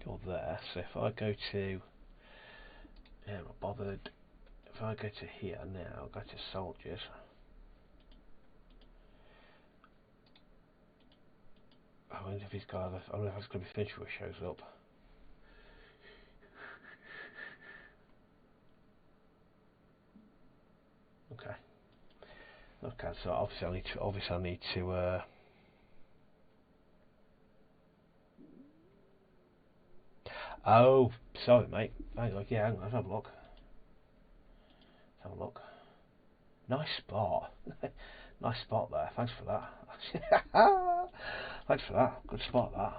Go there. So if I go to, yeah, I'm not bothered. If I go to here now, go to soldiers. I wonder if he's got. I wonder if it's going to be finished before he shows up. Okay. Okay. So obviously I need to. Oh, sorry, mate. Hang on. Yeah, let's have a look. Let's have a look. Nice spot. Nice spot there. Thanks for that. Thanks for that. Good spot that.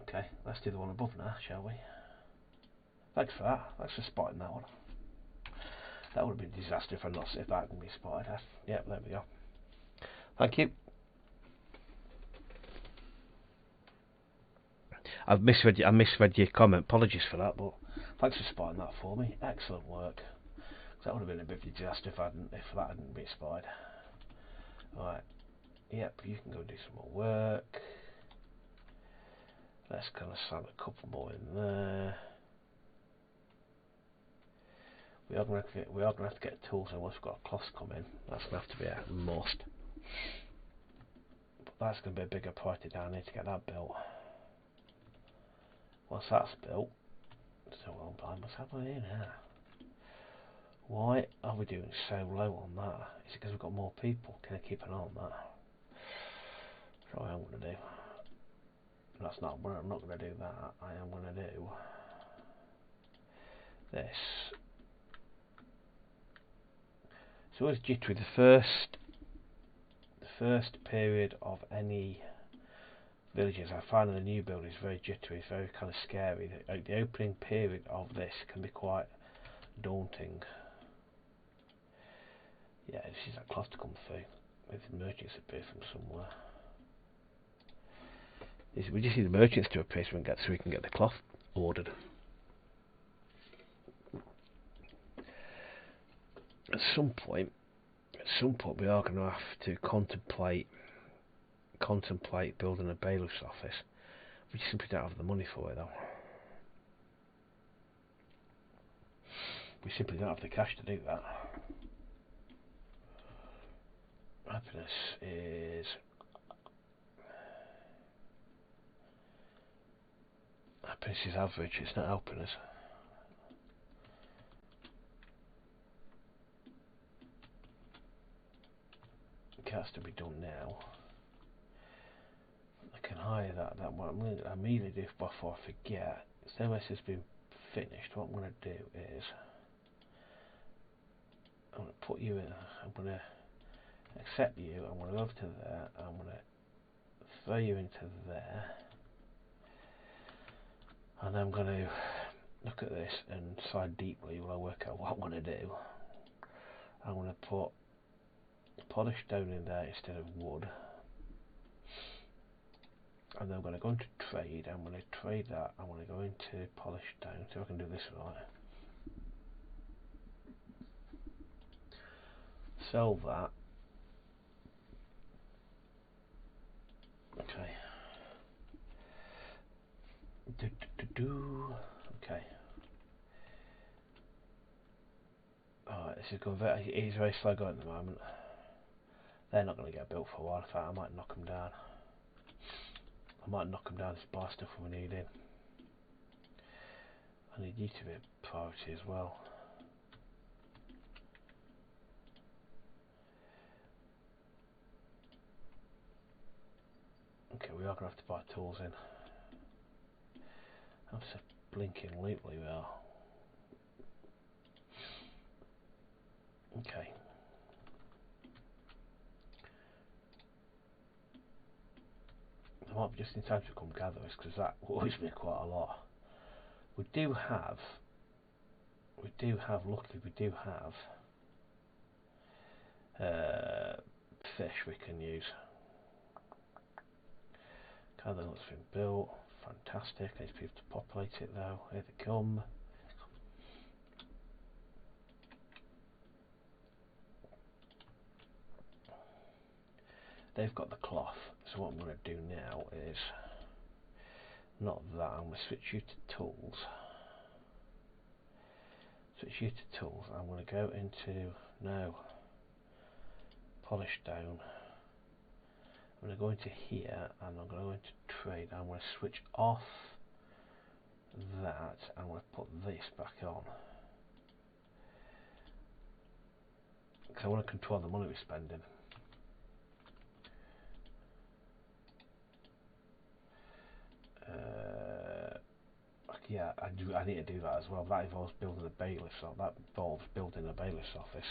Okay, let's do the one above now, shall we? Thanks for that. Thanks for spotting that one. That would have been a disaster if that hadn't been spotted. Yep, there we go. Thank you. I misread your comment. Apologies for that, but thanks for spotting that for me. Excellent work. That would have been a bit of a disaster if that hadn't been spotted. Right. Yep, you can go do some more work. Let's kind of slam a couple more in there. We are going to have to get tools, and once we've got a cloth come in, that's going to have to be a must. But that's going to be a bigger priority down here to get that built. Once that's built, so what's happening here now? Why are we doing so low on that? Is it because we've got more people? Can I keep an eye on that? That's what I'm going to do. That's not. I'm not going to do that. I am going to do this. So it's jittery. The first period of any villages I find in the new build is very jittery. It's very kind of scary. The opening period of this can be quite daunting. Yeah, this is that cloth to come through. With the merchants appear from somewhere. We just need the merchants to appear so we can get the cloth ordered. At some point we are going to have to contemplate building a bailiff's office. We just simply don't have the money for it though. We simply don't have the cash to do that. Happiness is Prince's average, it's not helping us. It has to be done now. I can hire that one. I'm going to immediately do before I forget. So this has been finished. What I'm going to do is I'm going to put you in. I'm going to accept you. I'm going to go over to there. I'm going to throw you into there. And I'm going to look at this and decide deeply while I work out what I'm going to do. I'm going to put polished stone in there instead of wood. And then I'm going to go into trade. I'm going to trade that. I'm going to go into polished stone. See if I can do this right. Sell that. Okay. Okay. Alright, this is going very. It's very slow going at the moment. They're not going to get built for a while. In fact, I might knock them down. I might knock them down to buy stuff we need in. I need you to be a priority as well. Okay, we are going to have to buy tools in. I'm so blinking lately, we are. Okay. I might be just in time to come gather us because that worries me quite a lot. We do have, luckily we do have fish we can use. Okay, then that's been built. Fantastic. Needs people to populate it though. Here they come. They've got the cloth. So what I'm going to do now is not that. I'm going to switch you to tools. Switch you to tools. I'm going to go into polish stone. I'm going to go into here and I'm going to go into trade. I'm going to switch off that. I'm going to put this back on. Because I want to control the money we're spending. Yeah, I need to do that as well. That involves building a bailiff's office. That involves building a bailiff's office,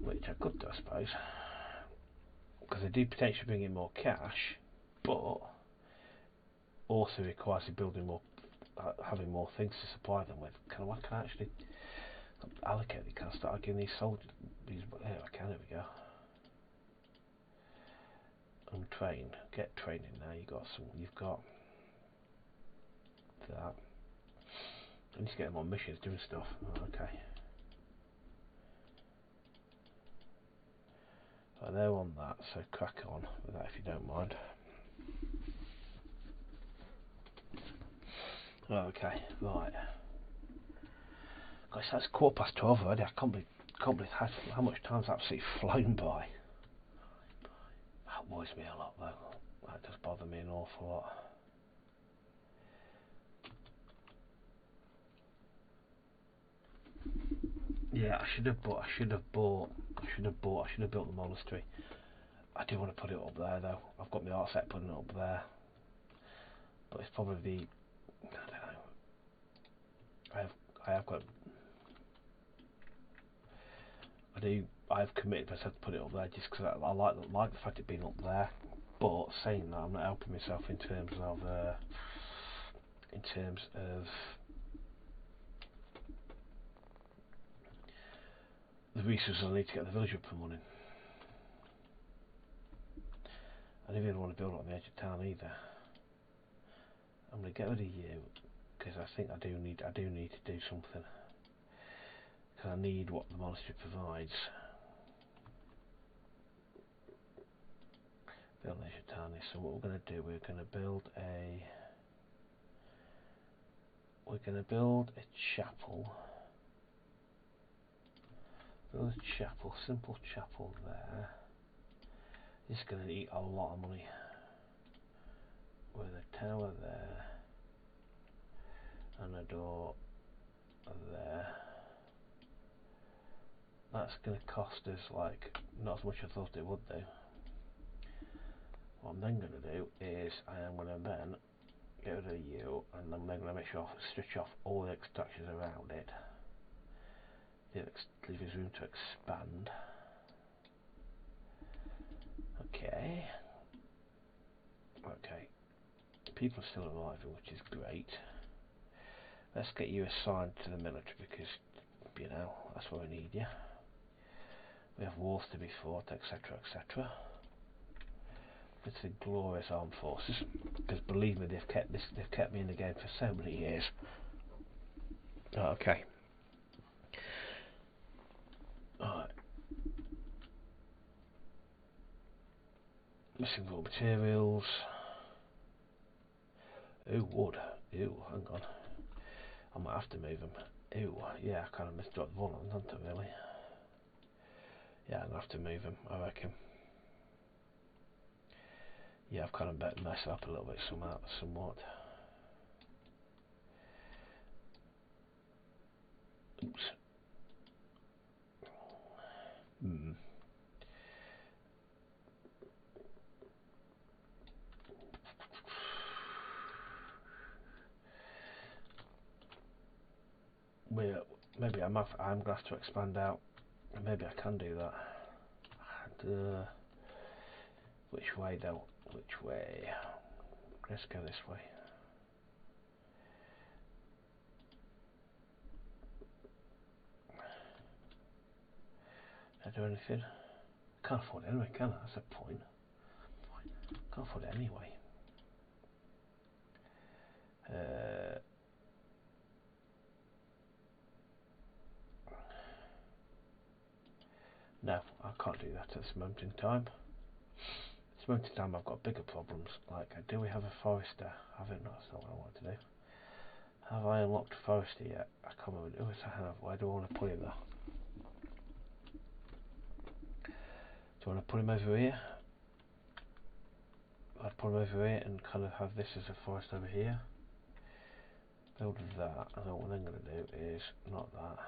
which I could do, I suppose, because they do potentially bring in more cash, but also requires you building more, having more things to supply them with. Can I actually allocate it? Can I start giving these soldiers these? There I can. There we go. Untrain. Get training now. You've got that. I need to get them on missions doing stuff. Oh, okay. Right, they're on that, so crack on with that if you don't mind. Oh, okay, right. Gosh, that's 12:15 already. I can't believe how much time's absolutely flown by. That worries me a lot though. That does bother me an awful lot. Yeah, I should have built the monastery. I do want to put it up there though. I've got my art set putting it up there. But it's probably I don't know. I have got I've committed myself to put it up there just because I like the fact it being up there. But saying that, I'm not helping myself in terms of the resources I need to get the village up and running. I don't even want to build on the edge of town either. I'm going to get rid of you because I think I do need to do something because I need what the monastery provides. Build an edge of town. So what we're going to do, we're going to build a chapel. Build a chapel, simple chapel there. It's going to eat a lot of money. With a tower there. and a door there. That's going to cost us like not as much as I thought it would do. What I'm then going to do is I am going to then get rid of you, and I'm then going to make sure I switch off all the extractions around it. Leave us room to expand. Okay. Okay. People are still arriving, which is great. Let's get you assigned to the military because, you know, that's where we need you. We have wars to be fought, etc., etc. It's the glorious armed forces, because believe me, they've kept me in the game for so many years. Okay. Alright. Missing raw materials. Ooh, wood. Ooh, hang on. I might have to move them. Ooh, yeah, I kind of misdropped one on, haven't I, really? Yeah, I'm going to have to move them, I reckon. Yeah, I've kind of better mess it up a little bit somewhat. Oops. Maybe I'm going to have to expand out. Maybe I can do that. Which way though? Which way? Let's go this way. Can I do anything? Can't afford it anyway, can I? That's a point. Can't afford it anyway. No, I can't do that at this moment in time. At this moment in time I've got bigger problems, like do we have a forester? Have it? No, that's not what I want to do. Have I unlocked a forester yet? I can't remember. Oh, yes, I have. Where do I want to put him though? Do I want to put him over here? I'd put him over here and kind of have this as a forest over here. Build that, and then what I'm going to do is not that.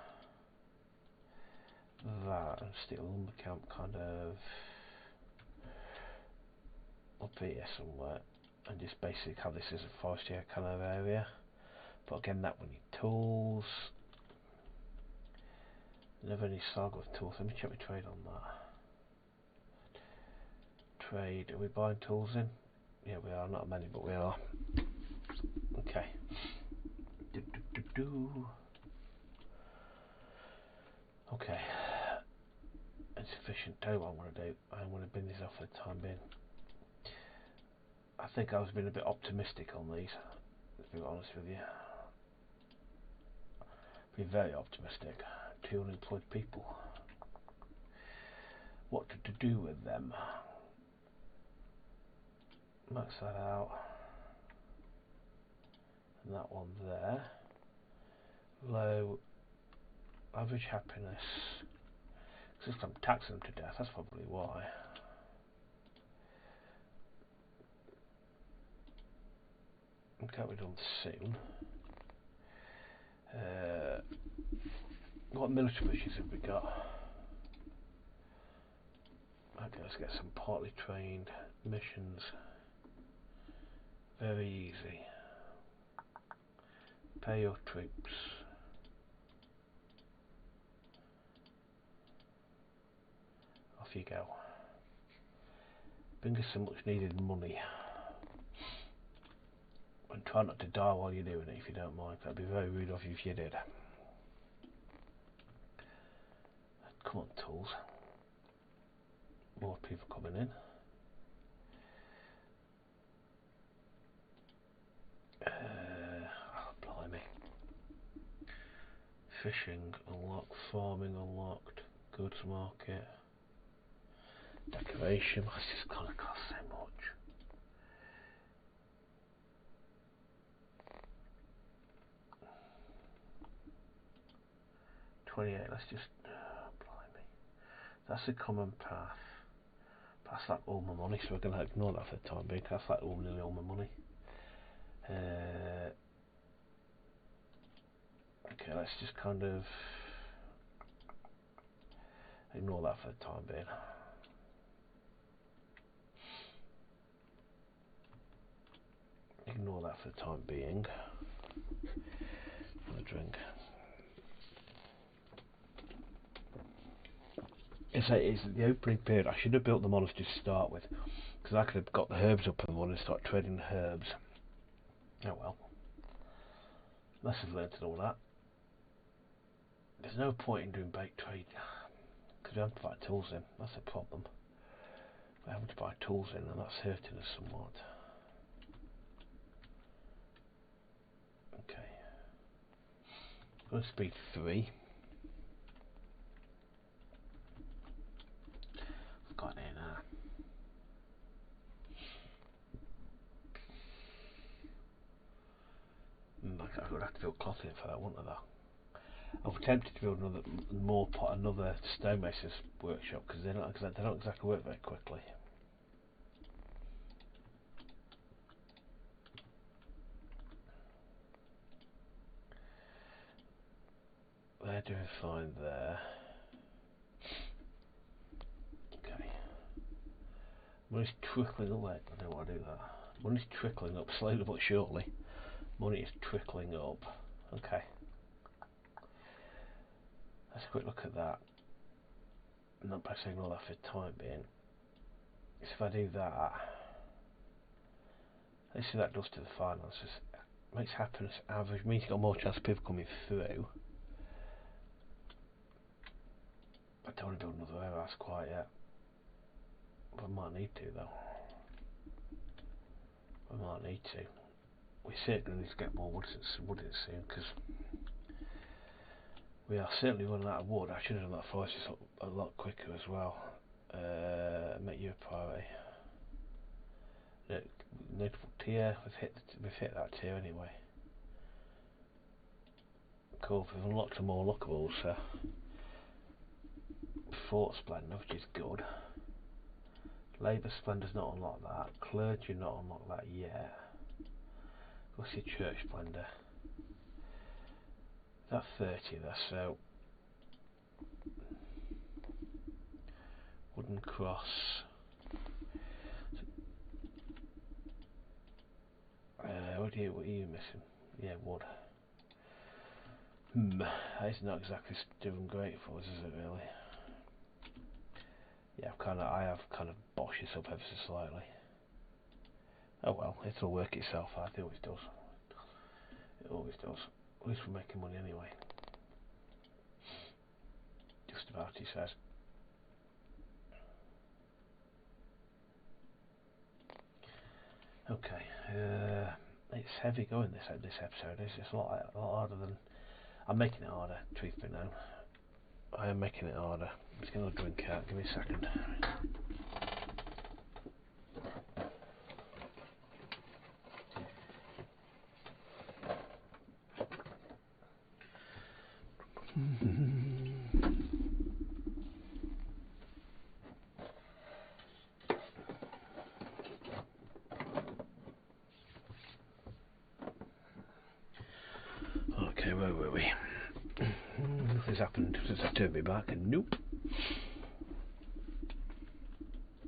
That and stick a lumber camp kind of up here somewhere, and just basically have this as a forest here kind of area. But again, that we need tools. Never any saga of tools. Let me check my trade on that. Trade. Are we buying tools in? Yeah, we are. Not many, but we are. Okay. Okay. Insufficient. Tell you what I'm going to do. I'm going to bin these off for the time being. I think I was being a bit optimistic on these, to be honest with you. Be very optimistic. 2 unemployed people. What to do with them? Max that out. And that one there. Low average happiness. Because I'm taxing them to death, that's probably why. Okay, we're done soon. What military missions have we got? Okay, let's get some partly trained missions. Very easy. Pay your troops. Off you go. Bring us some much needed money. And try not to die while you're doing it if you don't mind. That'd be very rude of you if you did. Come on, tools. More people coming in. Oh, blimey. Fishing unlocked, farming unlocked, goods market, decoration. That's just gonna cost so much. $28. Let's just. Blimey. That's a common path. That's like all my money, so we're gonna ignore that for the time being. That's like nearly all my money. Okay, let's just kind of ignore that for the time being. Ignore that for the time being. For the drink. It's the opening period. I should have built the monastery to start with, because I could have got the herbs up in the morning and start trading the herbs. Oh well. Lessons learned and all that. There's no point in doing bait trade, because we haven't to buy tools in. That's a problem. We're having to buy tools in, and that's hurting us somewhat. Okay. Go to speed 3. I've got it now. I would have to build cloth in for that, wouldn't I? Though I was tempted to build another stonemason's workshop, because they don't exactly work very quickly. They're doing fine there. Okay. Money's trickling away. I don't want to do that. Money's trickling up slowly but surely. Money is trickling up. Okay. Let's have a quick look at that. Not by saying all that for the time being. So if I do that, let's see what that does to the finances. Makes happiness average, means you've got more chance of people coming through. I don't want to build another warehouse quite yet. But I might need to though. I might need to. We certainly need to get more wood in soon, because we are certainly running out of wood. I should have done that forest a lot quicker as well. Make you a priority. Notable tier. We've hit that tier anyway. Cool. We've unlocked some more lookables. Fort Splendor, which is good. Labour Splendor's not unlocked that. Clergy not unlocked that yet. What's your Church Splendor? That's 30 there, so wooden cross. What are you missing? Yeah, wood. It's not exactly doing great for us, is it really? Yeah, I have kind of boshed this up ever so slightly. Oh well, it'll work itself out. It always does. It always does. At least we're making money anyway. Just about, he says. Okay, it's heavy going this episode. It's a lot harder than I'm making it harder. Truth be known, I am making it harder. I'm just gonna drink out. Give me a second. Okay, where were we? Nothing's happened since I turned me back, and nope.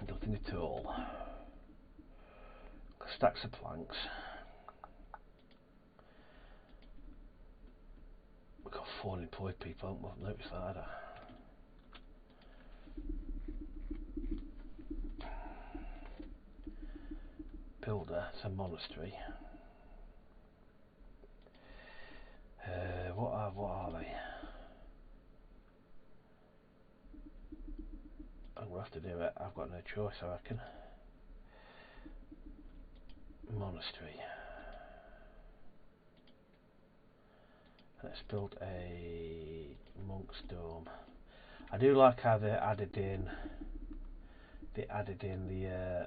Nothing at all. Stacks of planks. We've got 4 unemployed people, haven't we? I've noticed that either. Builder, it's a monastery. What are they? I'm gonna have to do it. I've got no choice, I reckon. Monastery. Let's build a monk's dome. I do like how they added in the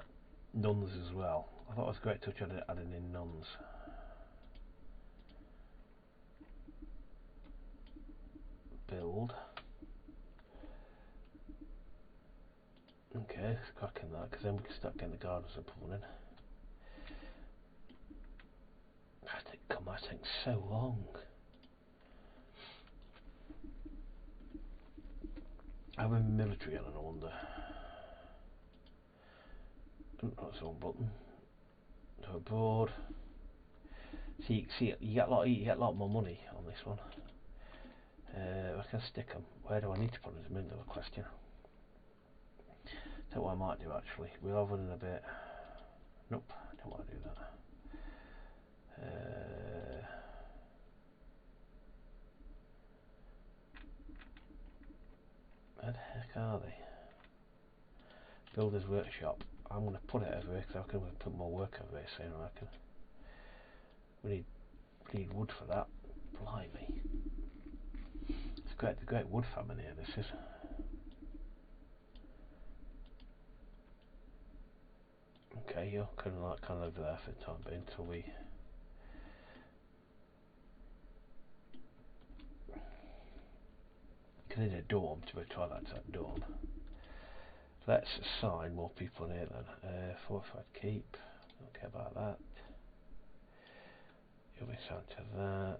nuns as well. I thought it was a great touch adding in nuns. Build. Okay, let's crack in that, because then we can start getting the gardens up and running. That takes so long. I'm a military on, I wonder. That's the wrong button. So abroad. See, you get a lot more money on this one. I can stick them. Where do I need to put them? Is another question. That's what I might do actually. We are running a bit. Nope, I don't want to do that. Where the heck are they? Builder's Workshop. I'm going to put it over here because I can put more work over here soon. I reckon. We need wood for that. Blimey. It's the great wood famine here. This is. Okay, you're kind of over there for the time being until we. Can need a dorm to try that dorm. Let's assign more people in here then. Fortified keep. Don't care about that. You'll be assigned to that.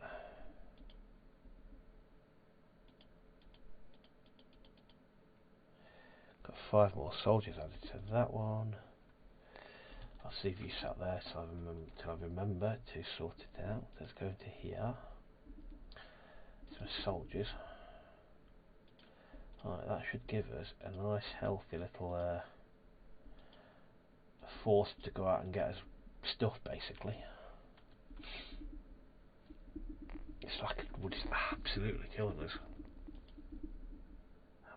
Got 5 more soldiers added to that one. I'll see if you sat there till I remember to sort it out. Let's go into here. Some soldiers. Alright, that should give us a nice healthy little force to go out and get us stuff basically. It's like wood is absolutely killing us.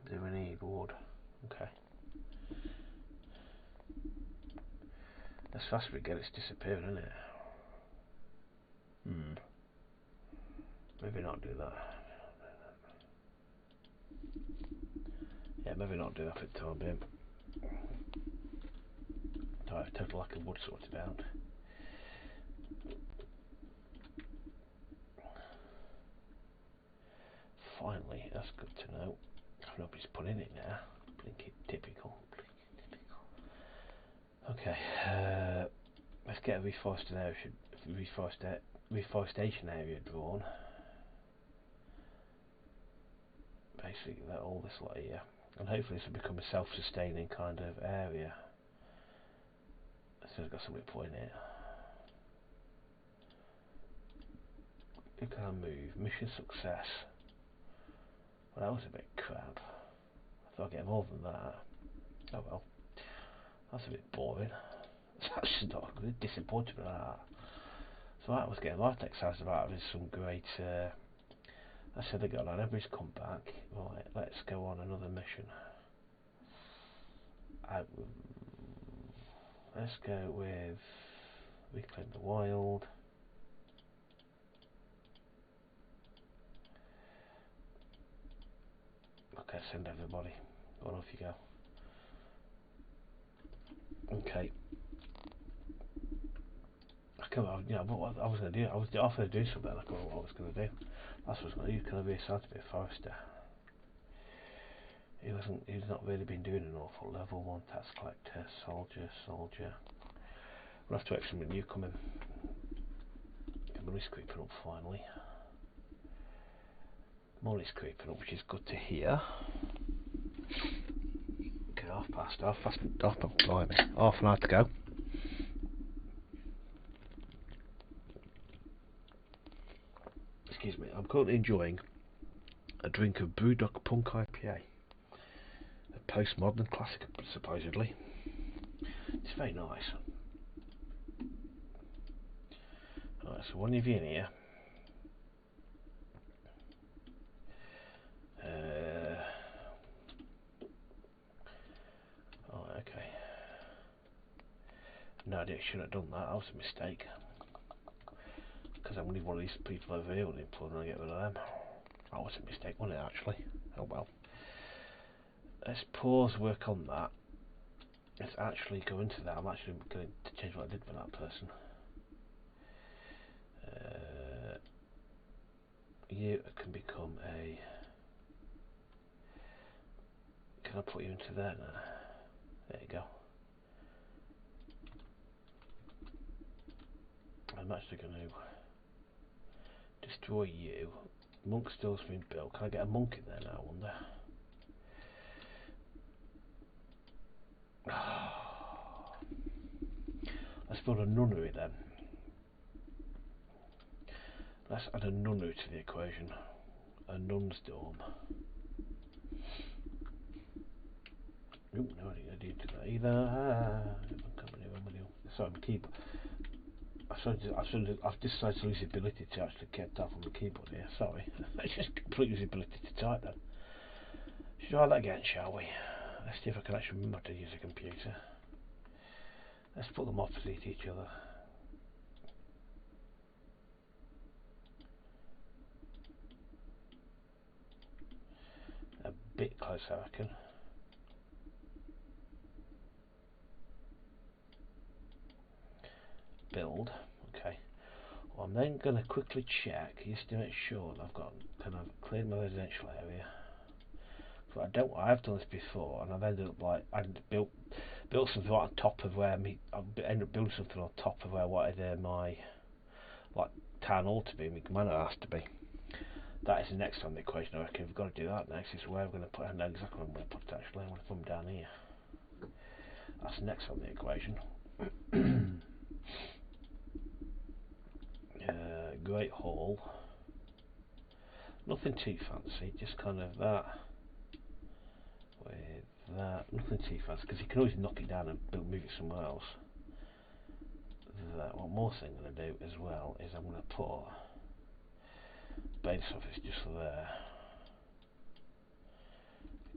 Do we need wood? Okay. As fast as we get, it's disappearing, isn't it? Maybe not do that. Yeah, maybe not do that for the time being. I have total lack of wood sorted out. Finally, that's good to know. Nobody's put in it now. Blinky typical. Okay, let's get a reforestation area drawn. Basically, all this lot here, and hopefully this will become a self-sustaining kind of area. So I've got something to put in it. Who can I move? Mission success. Well, that was a bit crap. I thought I'd get more than that. Oh well. That's a bit boring. That's not good. Disappointed with that. So I was getting right excited about having some great. I said they got on. Everybody's come back. Right, let's go on another mission. Let's go with Reclaim the Wild. Okay, send everybody. Go on, off you go. Okay. I was going to do. I was offered to do something. I couldn't know what I was going to do. That's what I was going to do. Can I be assigned to be a forester? He's not really been doing an awful. Level 1 tax collector, soldier. We'll have to have something new coming. Money's creeping up finally. Money's creeping up, which is good to hear. Okay, half past, blimey. Half an hour to go. Excuse me, I'm currently enjoying a drink of Brewdog Punk IPA. A postmodern classic, supposedly. It's very nice. Alright, so one of you in here. Alright, okay. No idea, I shouldn't have done that. That was a mistake. Because I'm going to need one of these people over here unemployed and I get rid of them. That was a mistake, wasn't it, actually? Oh well. Let's pause work on that. Let's actually go into that. I'm actually going to change what I did for that person. You can become a. Can I put you into there now? There you go. I'm actually going to destroy you. Monk still's been built. Can I get a monk in there now, I wonder? Let's build a nunnery then. Let's add a nunnery to the equation. A nun's dorm. Oop, no, I didn't do that either. Sorry, my keyboard. I've decided to lose the ability to actually get that from the keyboard here. Sorry. I just completely lose the ability to type then. Should we try that again, shall we? Let's see if I can actually remember to use a computer. Let's put them opposite each other. A bit closer, I reckon. Build. Okay. Well, I'm then going to quickly check just to make sure that I've got kind of cleared my residential area. But I've done this before, and I've ended up like I built something right on top of where I ended up building something on top of where I wanted my like town hall to be, my manor has to be. That is the next on the equation. I reckon we've got to do that next. Is where we're going to put. I know exactly where I'm going to put it actually. I'm going to put them down here. That's next on the equation. Great hall. Nothing too fancy. Just kind of that with that. Nothing too fancy because you can always knock it down and move it somewhere else. One more thing I'm going to do as well is I'm going to put base office just there.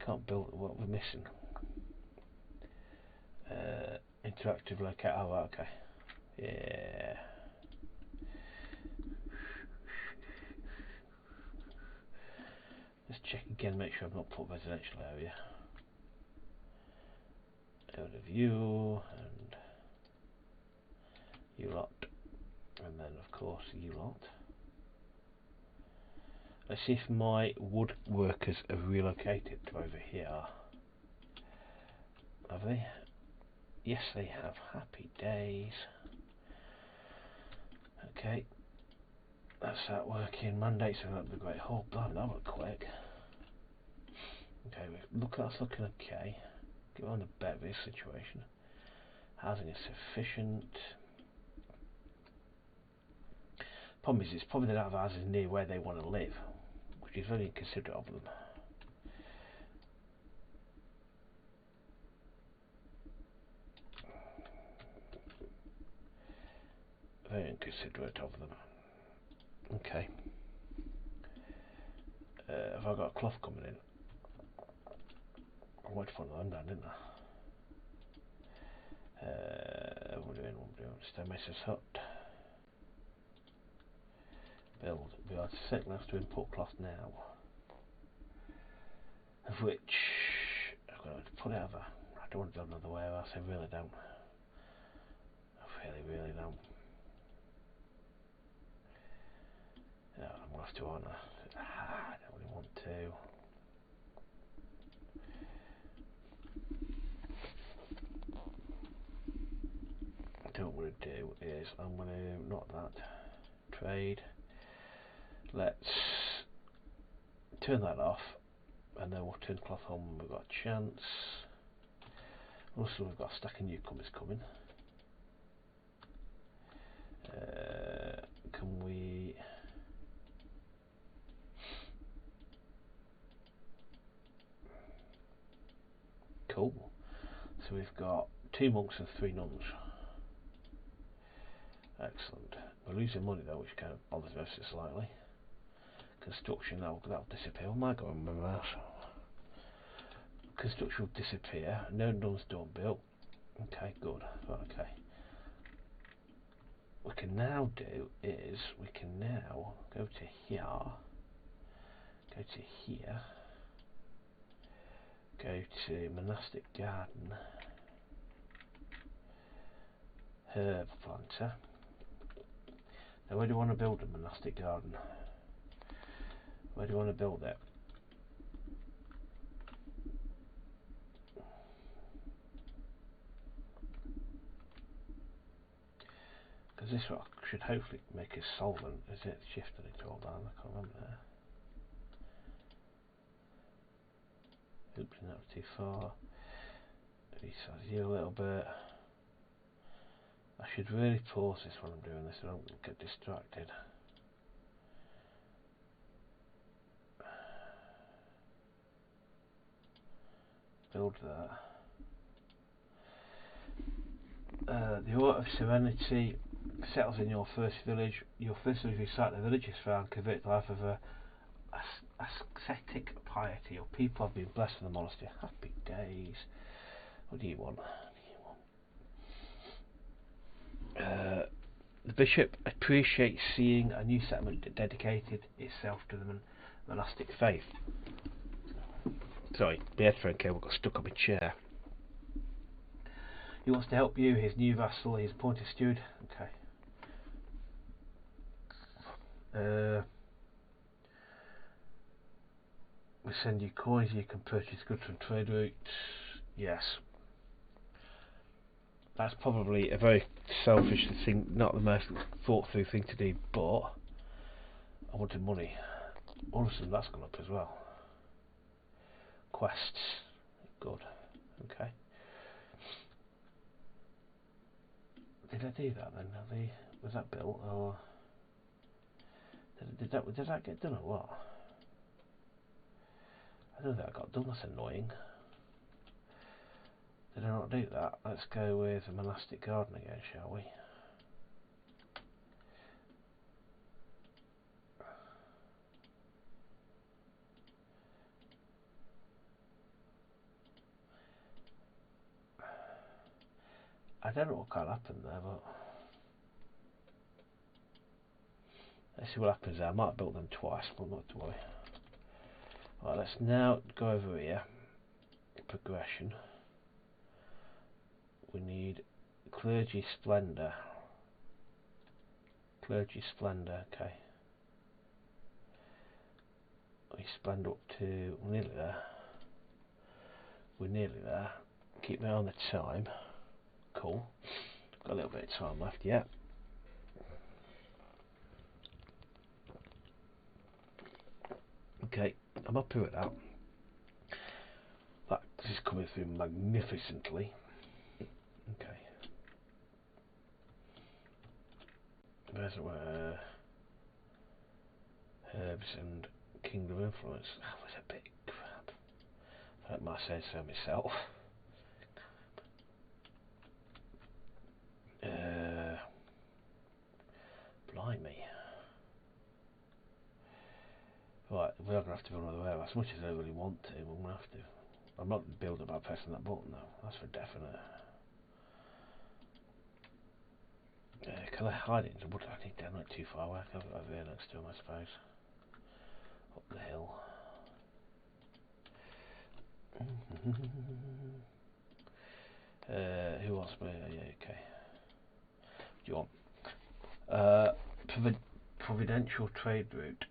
Can't build what we're missing. Interactive locale. Oh, okay. Yeah. Let's check again, make sure I've not put residential area. Out of view and you lot, and then of course you lot. Let's see if my woodworkers have relocated to over here. Have they? Yes, they have. Happy days. Okay, that's that working. Mandates are the great hall. Blimey, that went quick. Okay, that's looking okay. Get on the bet this situation. Housing is sufficient. Problem is, it's probably they don't have houses near where they want to live, which is very inconsiderate of them. Very inconsiderate of them. Okay. Have I got a cloth coming in? I went for one down, didn't I? What are we doing? Stonemason's hut. Build. We are set left to import cloth now. Of which I've got to put it over. I don't want to build another warehouse, I really don't. I really don't. Yeah, I'm going to have to, aren't I? I don't really want to. What I'm going to do is I'm going to not that trade. Let's turn that off, and then we'll turn cloth on when we've got a chance. Also, we've got a stack of newcomers coming. Can we? Cool. So we've got 2 monks and 3 nuns. Excellent. We're losing money though, which kind of bothers me slightly. Construction, that'll disappear. Oh my god, my mouse. Construction will disappear. No nuns don't build. Okay, good. Right, okay. What we can now do is we can now go to here. Go to here. Go to monastic garden. Herb planter. Now where do you want to build a monastic garden? Where do you want to build it? Because this one should hopefully make us solvent. Is it shifted it all down? I can't remember there. Oops, not too far. Resize you a little bit. I should really pause this when I'm doing this so I don't get distracted. Build that. The Aura of Serenity settles in your first village. Your first village recite the village's found, convert the life of a ascetic piety. Your people have been blessed with the monastery. Happy days. What do you want? The bishop appreciates seeing a new settlement that dedicated itself to the monastic faith. Sorry, the headphone cable got stuck on my chair. He wants to help you, his new vassal, his appointed steward. Okay. We send you coins, you can purchase goods from trade routes. Yes. That's probably a very selfish thing, not the most thought through thing to do, but I wanted money. All of a sudden that's gone up as well. Quests. Good. Okay. Did I do that then? Was that built or did that get done or what? I don't think that got done, that's annoying. Did I not do that? Let's go with a monastic garden again, shall we? I don't know what kind of happened there, but let's see what happens there. I might have built them twice, but not to worry. Right, let's now go over here. Progression. We need clergy splendor. Clergy splendor, okay. We spend up to nearly there. We're nearly there. Keep me on the time. Cool. Got a little bit of time left, yeah. Okay, I'm happy with that. That is coming through magnificently. Okay. There's where herbs and kingdom influence. That was a bit crap. I might say so myself. Blimey. Right, we're going to have to go another way. As much as I really want to, we're going to have to. I'm not building by pressing that button though, that's for definite. Can I hide it in the wood? I think they're not too far away. I can have it over here next to them, I suppose. Up the hill. Who wants me? Yeah, okay. Do you want? Providential trade route.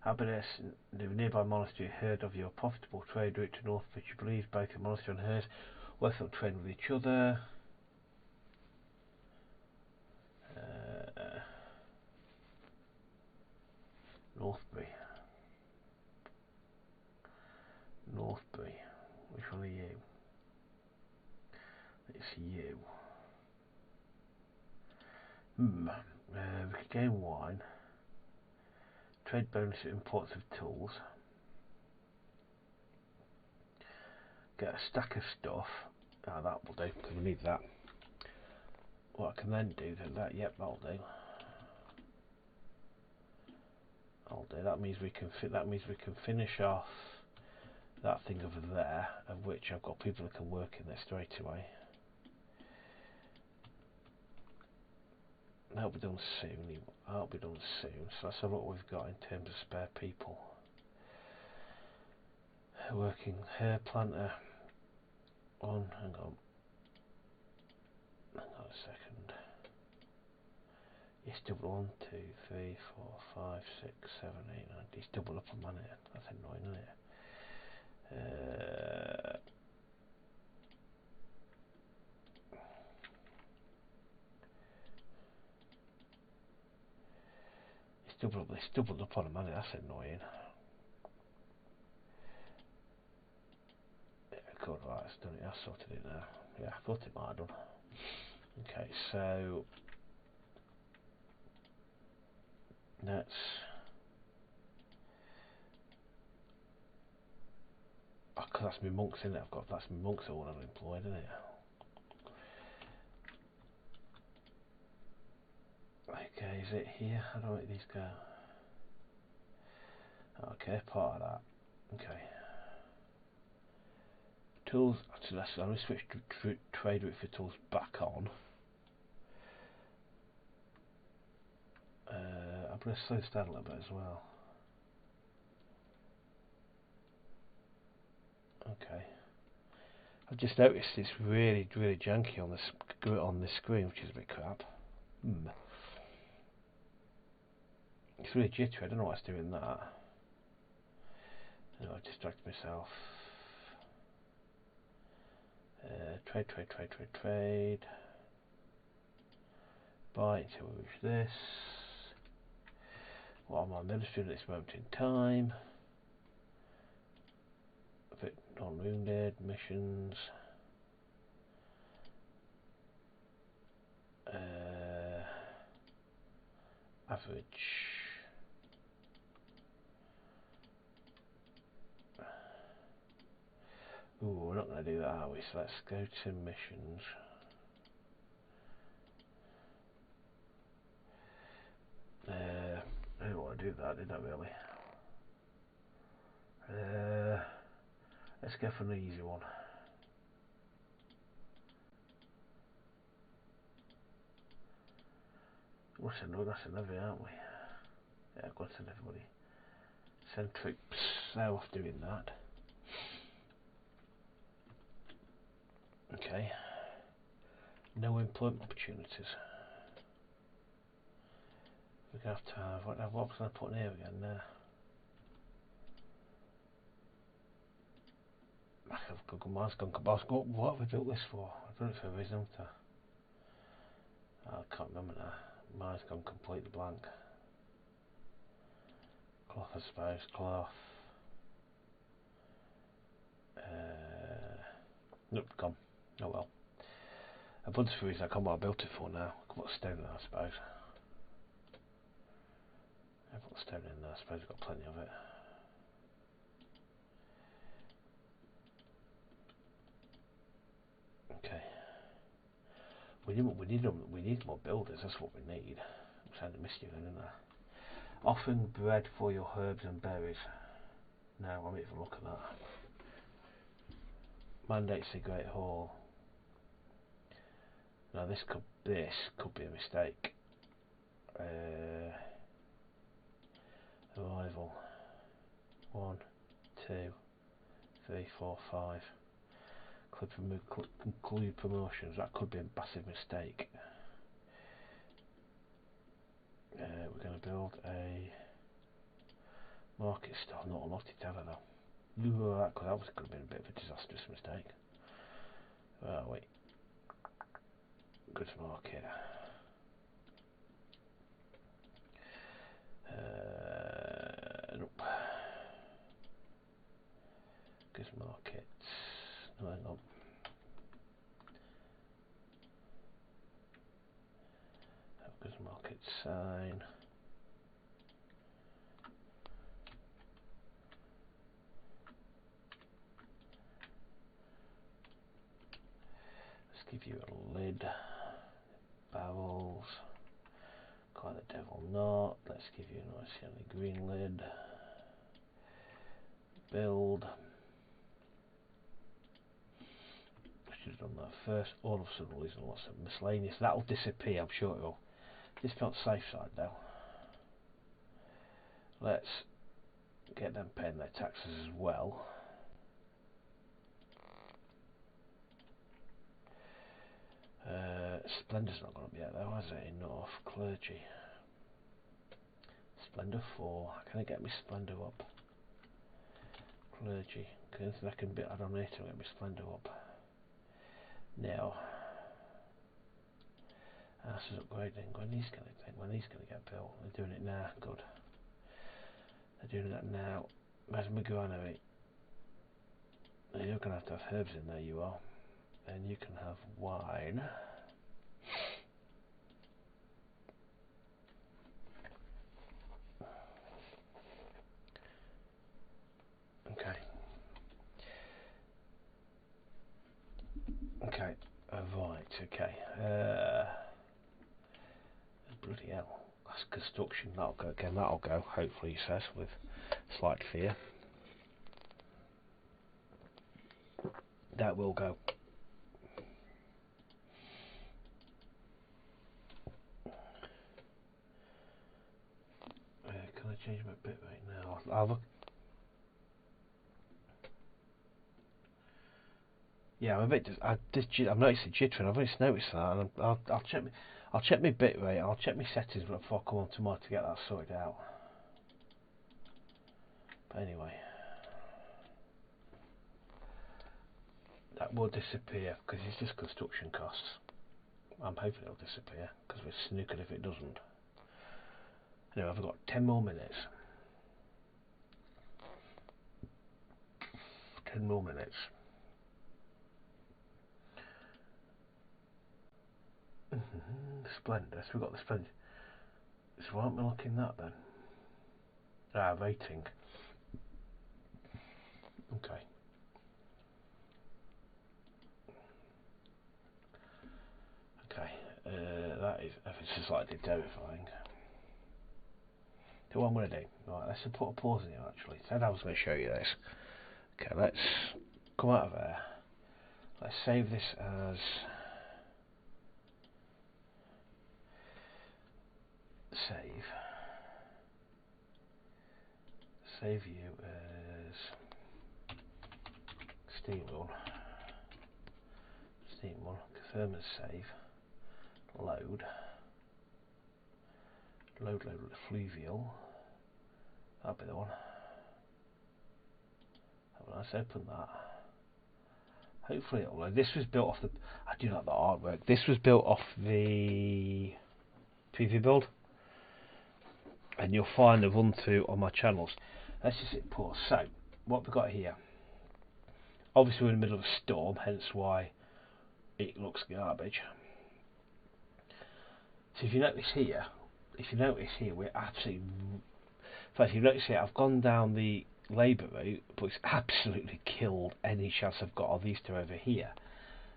Habitus, the nearby monastery, heard of your profitable trade route to North, which you believe both the monastery and hers worth up trade with each other. Northbury. Northbury. Which one are you? It's you. We could gain wine. Trade bonus at imports of tools. Get a stack of stuff. That will do, because we need that. What I can then do, yep, that'll do. That means we can finish off that thing over there, of which I've got people that can work in there straight away. That'll be done soon. That'll be done soon. So that's what we've got in terms of spare people. Working hair planter on. Hang on a second. It's double 1, 2, 3, 4, 5, 6, 7, 8, 9. It's double up on man here. That's annoying, isn't it? It's doubled up on a man. That's annoying. Yeah, good, right, it's done it. I sorted it now. Yeah, I thought it might have done. Okay, so let's cause that's my monks in it. That's my monks I want to employ, isn't it? Okay, is it here? How do I make these go? Okay, part of that. Okay. Tools. Actually, I'm going to switch to trade with the tools back on. I'm going to slow this down a little bit as well. Okay. I've just noticed it's really janky on this screen, which is a bit crap. It's really jittery. I don't know what's doing that. No, I distracted myself. Trade. Buy until we reach this. What am I administering at this moment in time? A bit non-wounded, missions. Average. Ooh, we're not going to do that, are we? So let's go to missions. I didn't want to do that, did I really? Let's go for an easy one. We'll send everybody, aren't we? Yeah, I've got to send everybody. Send troops south doing that. Okay. No employment opportunities. We're going to have what was I putting here again now? I've Google Mars gone kabosco. What have we built this for? I've done it for a reason, haven't I? I can't remember now. Mine's gone completely blank. Cloth, I suppose. Cloth. Nope, gone. Oh well. A bunch of reasons I can't what I built it for now. What stone there, I suppose. I've got stone in there, I suppose we've got plenty of it. Okay. We need more builders, that's what we need. I'm sounding mischief then, isn't I? Offering bread for your herbs and berries. Now I'll even look at that. Mandates the Great Hall. Now this could be a mistake. Arrival. 1, 2, 3, 4, 5. Conclude promotions. That could be a massive mistake. We're going to build a market store. Not unlocked it ever though. That could have been a bit of a disastrous mistake. Where are we? Goods market. Nope. Goods market. No, hang on. Goods market sign. Let's give you a lid. Barrels. Quite the devil not. Let's give you a nice yellow green lid. Build. I should have done that first. All of a sudden we're losing lots of miscellaneous. That'll disappear, I'm sure it will. This felt safe side though. Let's get them paying their taxes as well. Splendor's not going to be out there, is it? In North Clergy. Splendor 4. How can I get my Splendor up? Clergy. Because I can add on later and get my Splendor up. Now. House is upgrading. When he's going to get built? They're doing it now. Good. They're doing that now. Where's my granary? You're going to have herbs in there, you are. And you can have wine. Okay. Okay. Right. Okay. Bloody hell. That's construction. That'll go again. That'll go. Hopefully, he says with slight fear. That will go. Can I change my bit right now? I'll look. Yeah, I'm a bit. I've noticed the jittering. I've just noticed that, and I'll check. I'll check my bit rate. I'll check my settings before I come on tomorrow to get that sorted out. But anyway, that will disappear because it's just construction costs. I'm hoping it'll disappear because we're snookered if it doesn't. Anyway, I've got 10 more minutes. 10 more minutes. Splendor. So we've got the Splendor. So why aren't we looking at that then? Rating. Okay. Okay. That is ever so slightly terrifying. So what I'm going to do, right, let's put a pause in here actually. Said I was going to show you this. Okay, let's come out of there. Let's save this as save. Save you as Steamrun. Steamrun. Confirm as save. Load. Load Fluvial. That'll be the one. Let's open that. Hopefully it'll load. This was built off the. I do like the artwork. This was built off the preview build, and you'll find a run through on my channels. Let's just hit pause. So what we've got here. Obviously we're in the middle of a storm, hence why it looks garbage. So if you notice here, we're absolutely. In fact, if you notice here, I've gone down the Labour route, but it's absolutely killed any chance I've got of these two over here.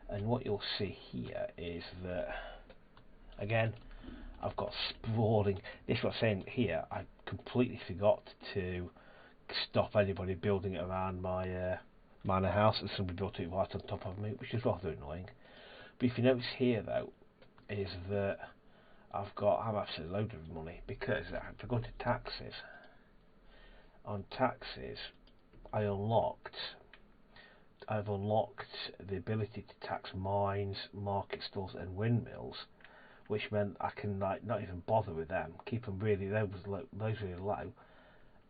And what you'll see here is that, again, I've got sprawling. This is what I'm saying here. I completely forgot to stop anybody building it around my manor house, and somebody built it right on top of me, which is rather annoying. But if you notice here, though, is that I'm absolutely loaded of money because if I go to taxes. On taxes, I've unlocked the ability to tax mines, market stalls, and windmills, which meant I can not even bother with them, keep them really those really low,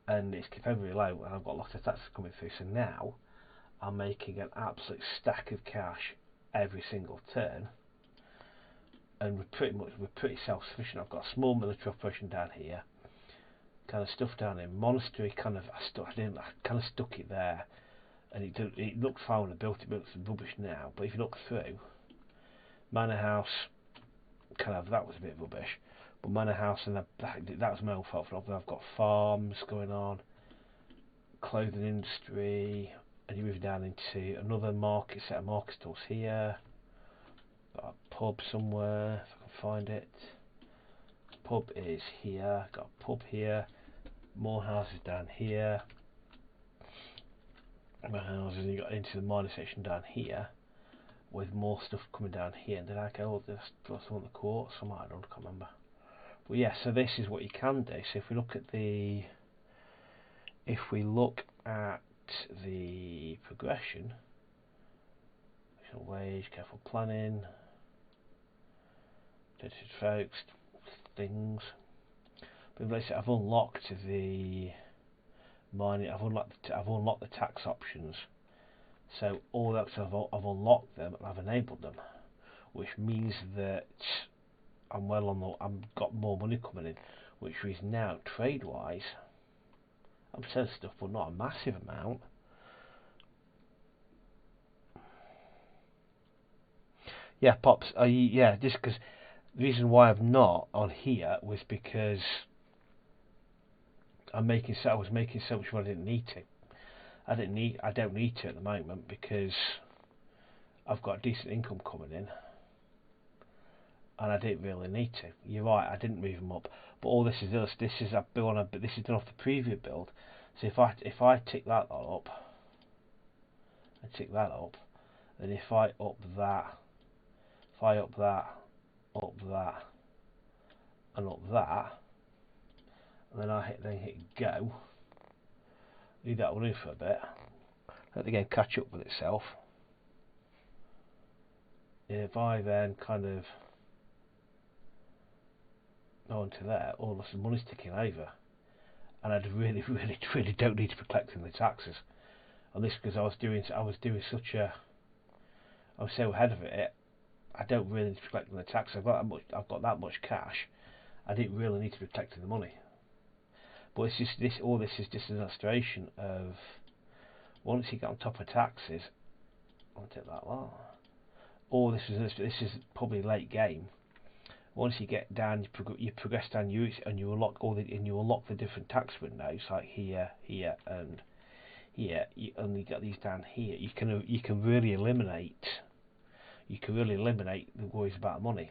and it's keep them really low, and I've got lots of taxes coming through. So now I'm making an absolute stack of cash every single turn, and we're pretty self-sufficient. I've got a small military operation down here. Kind of stuff down in monastery. I kind of stuck it there, and it looked fine when I built it. But it's rubbish now. But if you look through, manor house, that was a bit rubbish. But manor house, and that was my own fault. I've got farms going on, clothing industry, and you move down into another set of market stalls here. Got a pub somewhere if I can find it. Pub is here. Got a pub here. More houses down here. More houses, and you got into the minor section down here, with more stuff coming down here. And did I go? Do I want the quartz? I might have done, I can't remember. But yeah, so this is what you can do. So if we look at the progression, wage, careful planning, dedicated folks, things. But basically, I've unlocked the mining. I've unlocked the tax options. So all that I've unlocked them and I've enabled them, which means that I've got more money coming in, which is now trade-wise. I'm selling stuff, but not a massive amount. Yeah, Pops. Yeah, just because the reason why I'm not on here was because I was making so much money I didn't need to. I don't need to at the moment because I've got a decent income coming in, and I didn't really need to. You're right, I didn't move them up. But all this is I've been on this is done off the preview build. So if I tick that up, then if I up that, up that, and up that, and then I hit go, leave that running for a bit, let the game catch up with itself. If I then kind of go onto there, all this money's ticking over, and I really don't need to be collecting the taxes. And this because I was doing such a, I was so ahead of it. I don't really need to be collecting the tax. I've got that much cash. I didn't really need to be collecting the money. But it's just this. All this is just an illustration of once you get on top of taxes. I'll take that lot. Or this is probably late game. Once you get down, you progress down your routes, and you unlock the different tax windows like here, and here. You only got these down here. You can really eliminate. You can really eliminate the worries about money.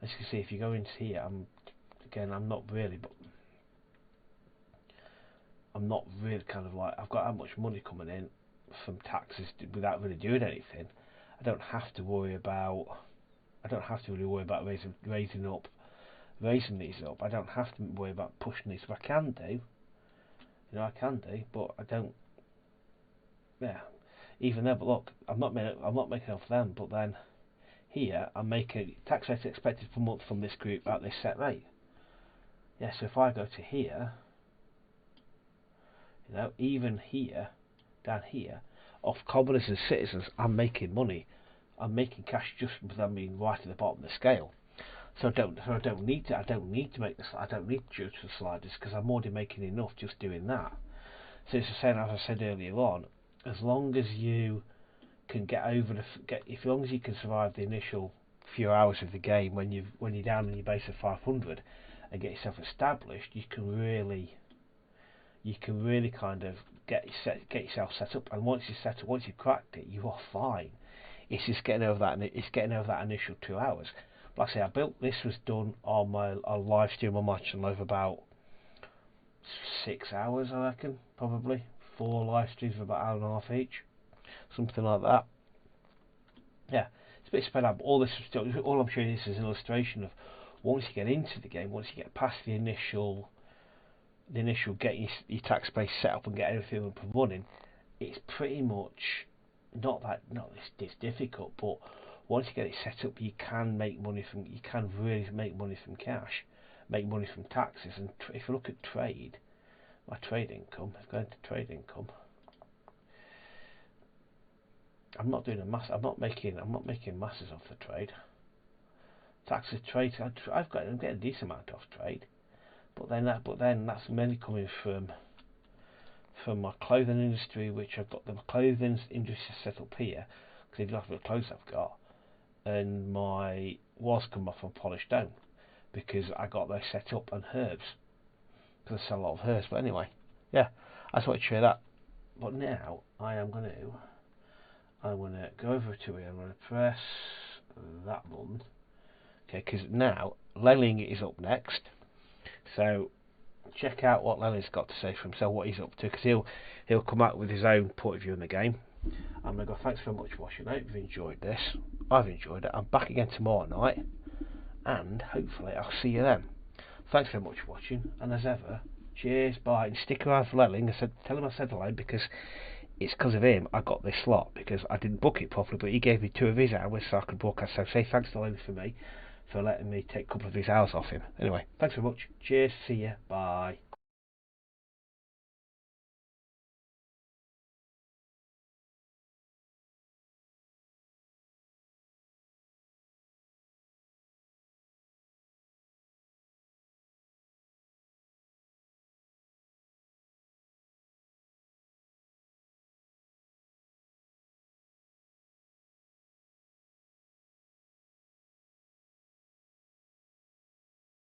As you can see, if you go into here, I'm not really kind of like, I've got how much money coming in from taxes without really doing anything. I don't have to really worry about raising these up. I don't have to worry about pushing these. But I can do, I can do, but I don't. Yeah, even there. But look, I'm not making off them. But then here, I'm making tax rate expected per month from this group at this set rate. Yeah, so if I go to here, even here, down here, off commoners and citizens, I'm making money. I'm making cash just without being right at the bottom of the scale. So I don't need to make this. I don't need to judge the sliders because I'm already making enough just doing that. So it's the same as I said earlier on. As long as you can as long as you can survive the initial few hours of the game when you're down in your base of 500 and get yourself established, you can really kind of get yourself set up. And once you've cracked it, you are fine. It's just getting over that. It's getting over that initial 2 hours. Like I say, this was done on a live stream on my channel over about 6 hours, I reckon, probably 4 live streams of about an hour and a half each, something like that. Yeah, it's a bit spread out. But all I'm showing you this is an illustration of once you get into the game, once you get past the initial getting your tax base set up and get everything up and running, it's pretty much not this difficult. But once you get it set up, you can really make money from cash, make money from taxes. And if you look at my trade income, let's go into trade income. I'm not making masses off the trade. Taxes, trade. I'm getting a decent amount off trade. But then that's mainly coming from my clothing industry, which I've got the clothing industry set up here because if you look at the clothes I've got, and my walls come off and polished down because I got those set up, and herbs because I sell a lot of herbs. But anyway, yeah, I just want to share that. But now I'm going to go over to here. I'm going to press that button. Okay, because now Lelling is up next. So check out what Lelling's got to say for himself, what he's up to, because he'll come out with his own point of view in the game. I'm going to go, thanks very much for watching. I hope you've enjoyed this. I've enjoyed it. I'm back again tomorrow night, and hopefully I'll see you then. Thanks very much for watching, and as ever, cheers, bye, and stick around for Lelling. Tell him I said hello, because it's because of him I got this slot, because I didn't book it properly, but he gave me 2 of his hours so I could broadcast. So say thanks to Lelling for letting me take a couple of his hours off him. Anyway, thanks very much. Cheers, see ya, bye.